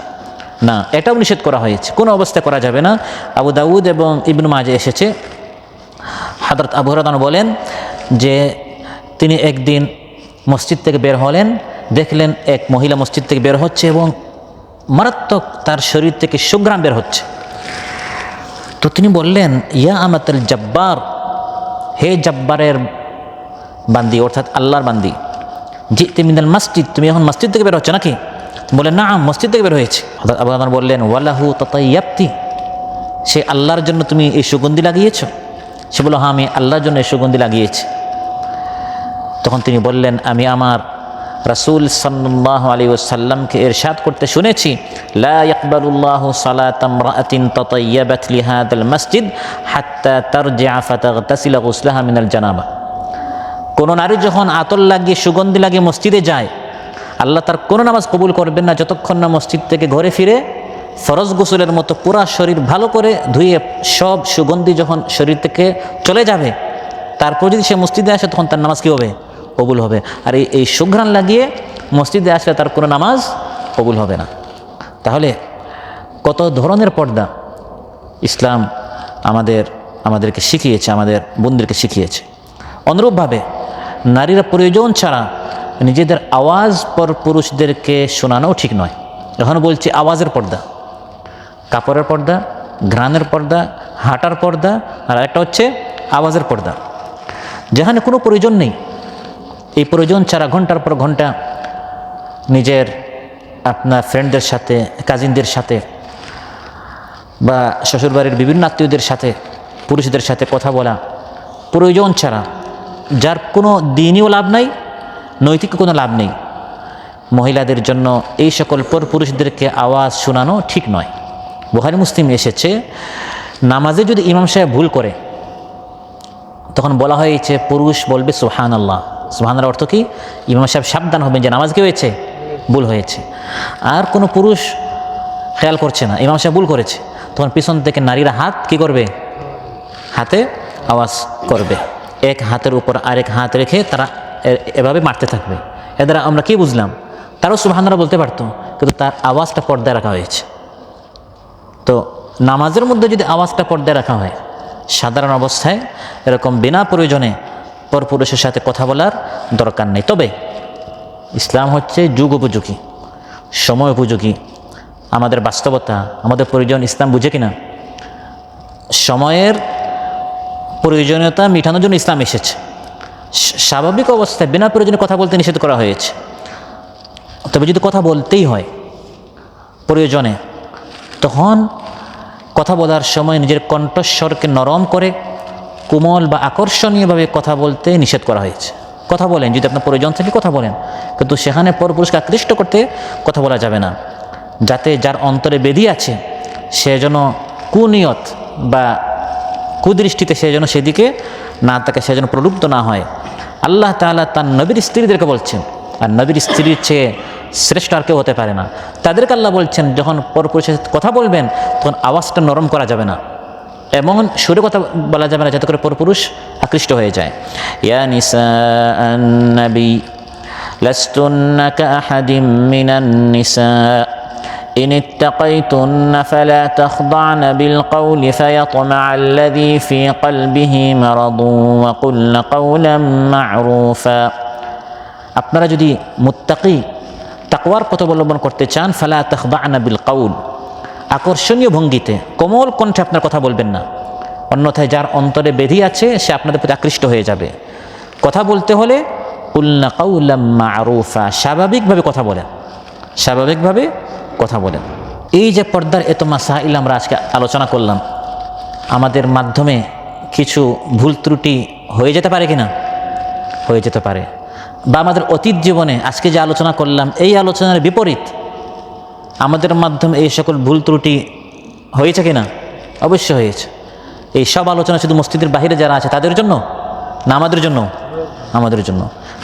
A: না, এটাও নিষেধ করা হয়েছে, কোনো অবস্থায় করা যাবে না। আবু দাউদ এবং ইবনে মাজাহ এসেছে, হযরত আবু হুরায়রা বলেন যে তিনি একদিন মসজিদ থেকে বের হলেন, দেখলেন এক মহিলা মসজিদ থেকে বের হচ্ছে এবং মারাত্মক তার শরীর থেকে সুঘ্রাণ বের হচ্ছে। তো তিনি বললেন, ইয়া আমাতুল জব্বার, হে জব্বারের বান্দি, অর্থাৎ আল্লাহর বান্দি, জিতি মিনাল মসজিদ, তুমি এখন মসজিদ থেকে বের হচ্ছে নাকি? বলেন, না, মসজিদ থেকে বের হয়েছে। হযরত আবু হুরায়রা বললেন, ওয়ালাহু তাতায়াবতি, সে আল্লাহর জন্য তুমি এই সুগন্ধি লাগিয়েছ? সে বলল, হ্যাঁ, আমি আল্লাহর জন্য এই সুগন্ধি লাগিয়েছি। তখন তিনি বললেন, আমি আমার রাসূল সাল্লাল্লাহু আলাইহি ওয়াসাল্লামকে ইরশাদ করতে শুনেছি, লা ইয়াকবালুল্লাহু সালাতা ইমরাআতিন তাতায়্যাবাত লিহাদাল মসজিদ হাত্তা তারজিআ ফাতাগতাসিলা গুসলাহা মিনাল জানাবা। কোন নারী যখন আতর লাগিয়ে সুগন্ধি লাগিয়ে মসজিদে যায়, আল্লাহ তার কোনো নামাজ কবুল করবেন না যতক্ষণ না মসজিদ থেকে ঘরে ফিরে ফরজ গোসলের মতো পুরা শরীর ভালো করে ধুয়ে সব সুগন্ধি যখন শরীর থেকে চলে যাবে, তারপর যদি সে মসজিদে আসে তখন তার নামাজ কী হবে? কবুল হবে। আর এই সুঘ্রাণ লাগিয়ে মসজিদে আসলে তার কোনো নামাজ কবুল হবে না। তাহলে কত ধরনের পর্দা ইসলাম আমাদেরকে শিখিয়েছে, আমাদের বোনদেরকে শিখিয়েছে। অনুরূপভাবে নারীরা প্রয়োজন ছাড়া নিজেদের আওয়াজ পর পুরুষদেরকে শোনানো ঠিক নয়। এখন বলছি আওয়াজের পর্দা, কাপড়ের পর্দা, ঘ্রাণের পর্দা, হাঁটার পর্দা, আর একটা হচ্ছে আওয়াজের পর্দা। যেখানে কোনো প্রয়োজন নেই, এই প্রয়োজন ছাড়া ঘন্টার পর ঘন্টা নিজের আপনার ফ্রেন্ডদের সাথে, কাজিনদের সাথে বা শ্বশুরবাড়ির বিভিন্ন আত্মীয়দের সাথে, পুরুষদের সাথে কথা বলা প্রয়োজন ছাড়া, যার কোনো দিনইও লাভ নাই, নৈতিক কোনো লাভ নেই, মহিলাদের জন্য এই সকল পুরুষদেরকে আওয়াজ শোনানো ঠিক নয়। বুখারী মুসলিম এসেছে, নামাজে যদি ইমাম সাহেব ভুল করে তখন বলা হয়েছে পুরুষ বলবে সুবহানাল্লাহ। সুবহানাল্লাহর অর্থ কি? ইমাম সাহেব সাবধান হবেন যে নামাজ কি হয়েছে, ভুল হয়েছে। আর কোনো পুরুষ খেয়াল করছে না ইমাম সাহেব ভুল করেছে, তখন পিছন থেকে নারীরা হাত কি করবে, হাতে আওয়াজ করবে, এক হাতের উপর আরেক হাত রেখে তারা এভাবে মারতে থাকবে। এ দ্বারা আমরা কি বুঝলাম? তারও সুবহানাল্লাহ বলতে পারতো, কিন্তু তার আওয়াজটা পর্দায় রাখা হয়েছে। তো নামাজের মধ্যে যদি আওয়াজটা পর্দায় রাখা হয়, সাধারণ অবস্থায় এরকম বিনা প্রয়োজনে পরপুরুষের সাথে কথা বলার দরকার নেই। তবে ইসলাম হচ্ছে যুগ উপযোগী, সময় উপযোগী, আমাদের বাস্তবতা, আমাদের প্রয়োজন ইসলাম বুঝে কিনা। সময়ের প্রয়োজনীয়তা মেটানোর জন্য ইসলাম এসেছে। স্বাভাবিক অবস্থায় বিনা প্রয়োজনে কথা বলতে নিষেধ করা হয়েছে। তবে যদি কথা বলতেই হয় প্রয়োজনে, তখন কথা বলার সময় নিজের কণ্ঠস্বরকে নরম করে কোমল বা আকর্ষণীয়ভাবে কথা বলতে নিষেধ করা হয়েছে। কথা বলেন যদি আপনার প্রয়োজন থাকে, কথা বলেন, কিন্তু সেখানে পরপুরুষকে আকৃষ্ট করতে কথা বলা যাবে না, যাতে যার অন্তরে বেধি আছে সে যেন কুনিয়ত বা কুদৃষ্টিতে সে যেন সেদিকে না থাকে, সে যেন প্রলুব্ধ না হয়। আল্লাহ তাআলা তার নবীর স্ত্রীদেরকে বলছেন, আর নবীর স্ত্রীর চেয়ে শ্রেষ্ঠ আর কেউ হতে পারে না, তাদেরকে আল্লাহ বলছেন যখন পরপুরুষের সাথে কথা বলবেন তখন আওয়াজটা নরম করা যাবে না, এমন সুরে কথা বলা যাবে না যাতে করে পরপুরুষ আকৃষ্ট হয়ে যায়। ইয়া নিসাআন নবী লাস্তুন্না কাআহাদিম মিনান নিসা ইন ইত্তাকাইতুন্না ফালা তাখদা'না বিল কওলি ফায়াতমা'আল্লাযী ফী কলবিহি মারাদুন ওয়া কুলনা কাওলাম মা'রুফা। আপনারা যদি মুত্তাকি তাকওয়ার পথ অবলম্বন করতে চান, ফালা তাখদা'না বিল কওল, আকর্ষণীয় ভঙ্গিতে কোমল কণ্ঠে আপনার কথা বলবেন না, অন্যথায় যার অন্তরে বেধি আছে সে আপনাদের প্রতি আকৃষ্ট হয়ে যাবে। কথা বলতে হলে কুলনা কাওলাম মা'রুফা, স্বাভাবিকভাবে কথা বলেন, স্বাভাবিকভাবে কথা বলেন। এই যে পর্দার এত মাসাইল আমরা আজকে আলোচনা করলাম, আমাদের মাধ্যমে কিছু ভুল ত্রুটি হয়ে যেতে পারে কিনা? হয়ে যেতে পারে। বা আমাদের অতীত জীবনে আজকে যে আলোচনা করলাম এই আলোচনার বিপরীত আমাদের মাধ্যমে এই সকল ভুল ত্রুটি হয়েছে কিনা? অবশ্যই হয়েছে। এই সব আলোচনা শুধু মসজিদের বাহিরে যারা আছে তাদের জন্য না আমাদের জন্য? আমাদের জন্য।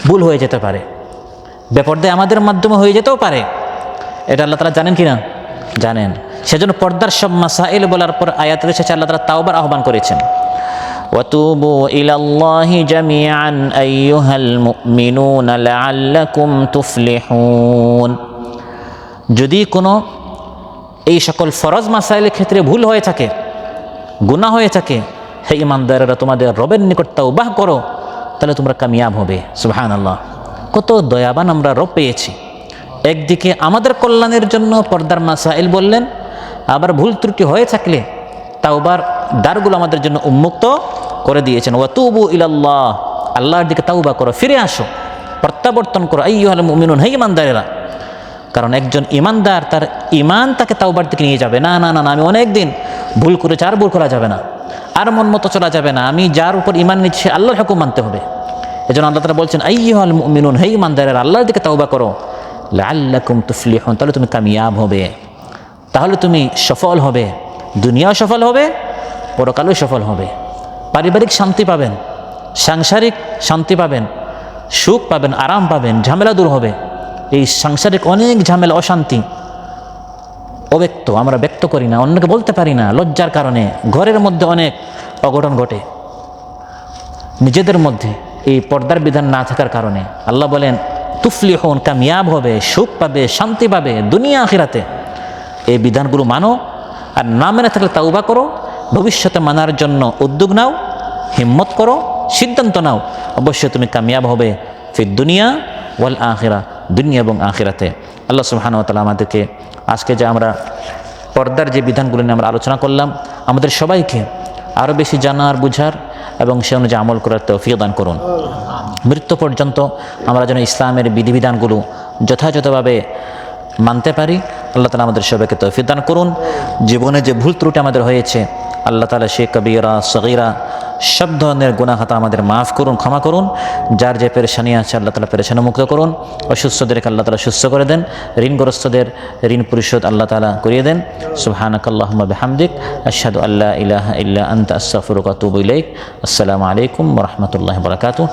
A: ভুল হয়ে যেতে পারে, বেপর্দায় আমাদের মাধ্যমে হয়ে যেতেও পারে, এটা আল্লাহ তাআলা জানেন কিনা? জানেন। সেজন্য পর্দার সব মাসাইল বলার পর আয়াতের শেষে আল্লাহ তাআলা তাওবার আহ্বান করেছেন, ওয়াতুবু ইলাল্লাহি জামিআন আইয়ুহাল মুমিনুনা লাআল্লাকুম তুফলিহুন। যদি কোনো এই সকল ফরজ মাসাইলের ক্ষেত্রে ভুল হয়ে থাকে, গুনাহ হয়ে থাকে, হে ঈমানদারেরা তোমাদের রবের নিকট তাওবাহ করো, তাহলে তোমরা কামিয়াব হবে। সুবহানাল্লাহ, কত দয়াবান আমরা রব পেয়েছি। একদিকে আমাদের কল্যাণের জন্য পর্দার মাসাইল বললেন, আবার ভুল ত্রুটি হয়ে থাকলে তাওবার দ্বারগুলো আমাদের জন্য উন্মুক্ত করে দিয়েছেন। ওয়াতুবু ইলাল্লাহ, আল্লাহর দিকে তাওবা করো, ফিরে আসো, প্রত্যাবর্তন করো, আইয়ুহাল মুমিনুন, হে ঈমানদারেরা। কারণ একজন ঈমানদার তার ঈমান তাকে তাওবার দিকে নিয়ে যাবে। না না না, আমি অনেক দিন ভুল করেছি, আর ভুল করা যাবে না, আর মন মতো চলা যাবে না, আমি যার উপর ঈমান নিচ্ছি আল্লাহর হুকুম মানতে হবে। এজন্য আল্লাহ তাআলা বলছেন, আইয়ুহাল মুমিনুন, হে ঈমানদারেরা, আল্লাহর দিকে তাওবা করো, লাআল্লাকুম তুফলিহুন, তাহলে তুমি কামিয়াব হবে, তাহলে তুমি সফল হবে, দুনিয়াও সফল হবে, পরকালেও সফল হবে। পারিবারিক শান্তি পাবেন, সাংসারিক শান্তি পাবেন, সুখ পাবেন, আরাম পাবেন, ঝামেলা দূর হবে। এই সাংসারিক অনেক ঝামেলা, অশান্তি অব্যক্ত, আমরা ব্যক্ত করি না, অন্যকে বলতে পারি না লজ্জার কারণে, ঘরের মধ্যে অনেক অঘটন ঘটে নিজেদের মধ্যে এই পর্দার বিধান না থাকার কারণে। আল্লাহ বলেন তুফলিহুন, কামিয়াব হবে, সুখ পাবে, শান্তি পাবে দুনিয়া আখিরাতে। এই বিধানগুলো মানো, আর না মেনে থাকলে তাওবা করো, ভবিষ্যতে মানার জন্য উদ্যোগ নাও, হিম্মত করো, সিদ্ধান্ত নাও, অবশ্যই তুমি কামিয়াব হবে ফিদ দুনিয়া ওয়াল আখিরা, দুনিয়া এবং আখিরাতে। আল্লাহ সুবহানাহু ওয়া তাআলা আমাদেরকে আজকে যে আমরা পর্দার যে বিধানগুলো নিয়ে আমরা আলোচনা করলাম, আমাদের সবাইকে আরও বেশি জানার, বুঝার এবং সে অনুযায়ী আমল করার তৌফিক দান করুন। মৃত্যু পর্যন্ত আমরা যেন ইসলামের বিধিবিধানগুলো যথাযথভাবে মানতে পারি আল্লাহ তাআলা আমাদের সবাইকে তৌফিক দান করুন। জীবনে যে ভুল ত্রুটি আমাদের হয়েছে আল্লাহ তাআলা সে কবীরা সগীরা সব ধরনের গুনাহ খাতা আমাদের মাফ করুন, ক্ষমা করুন। যার যে পেরেশানি আছে আল্লাহ তাআলা পেরেশানি মুক্ত করুন। অসুস্থদেরকে আল্লাহ তাআলা সুস্থ করে দেন। ঋণগ্রস্তদের ঋণ পরিশোধ আল্লাহ তাআলা করিয়ে দেন। সুবহানাকাল্লাহুম্মা বিহামদিক আশহাদু আল্লা ইলাহা ইল্লা আনতা আস্তাগফিরুকা ওয়া আতুবু ইলাইক। আসসালামু আলাইকুম ওয়া রাহমাতুল্লাহি ওয়া বারাকাতুহু।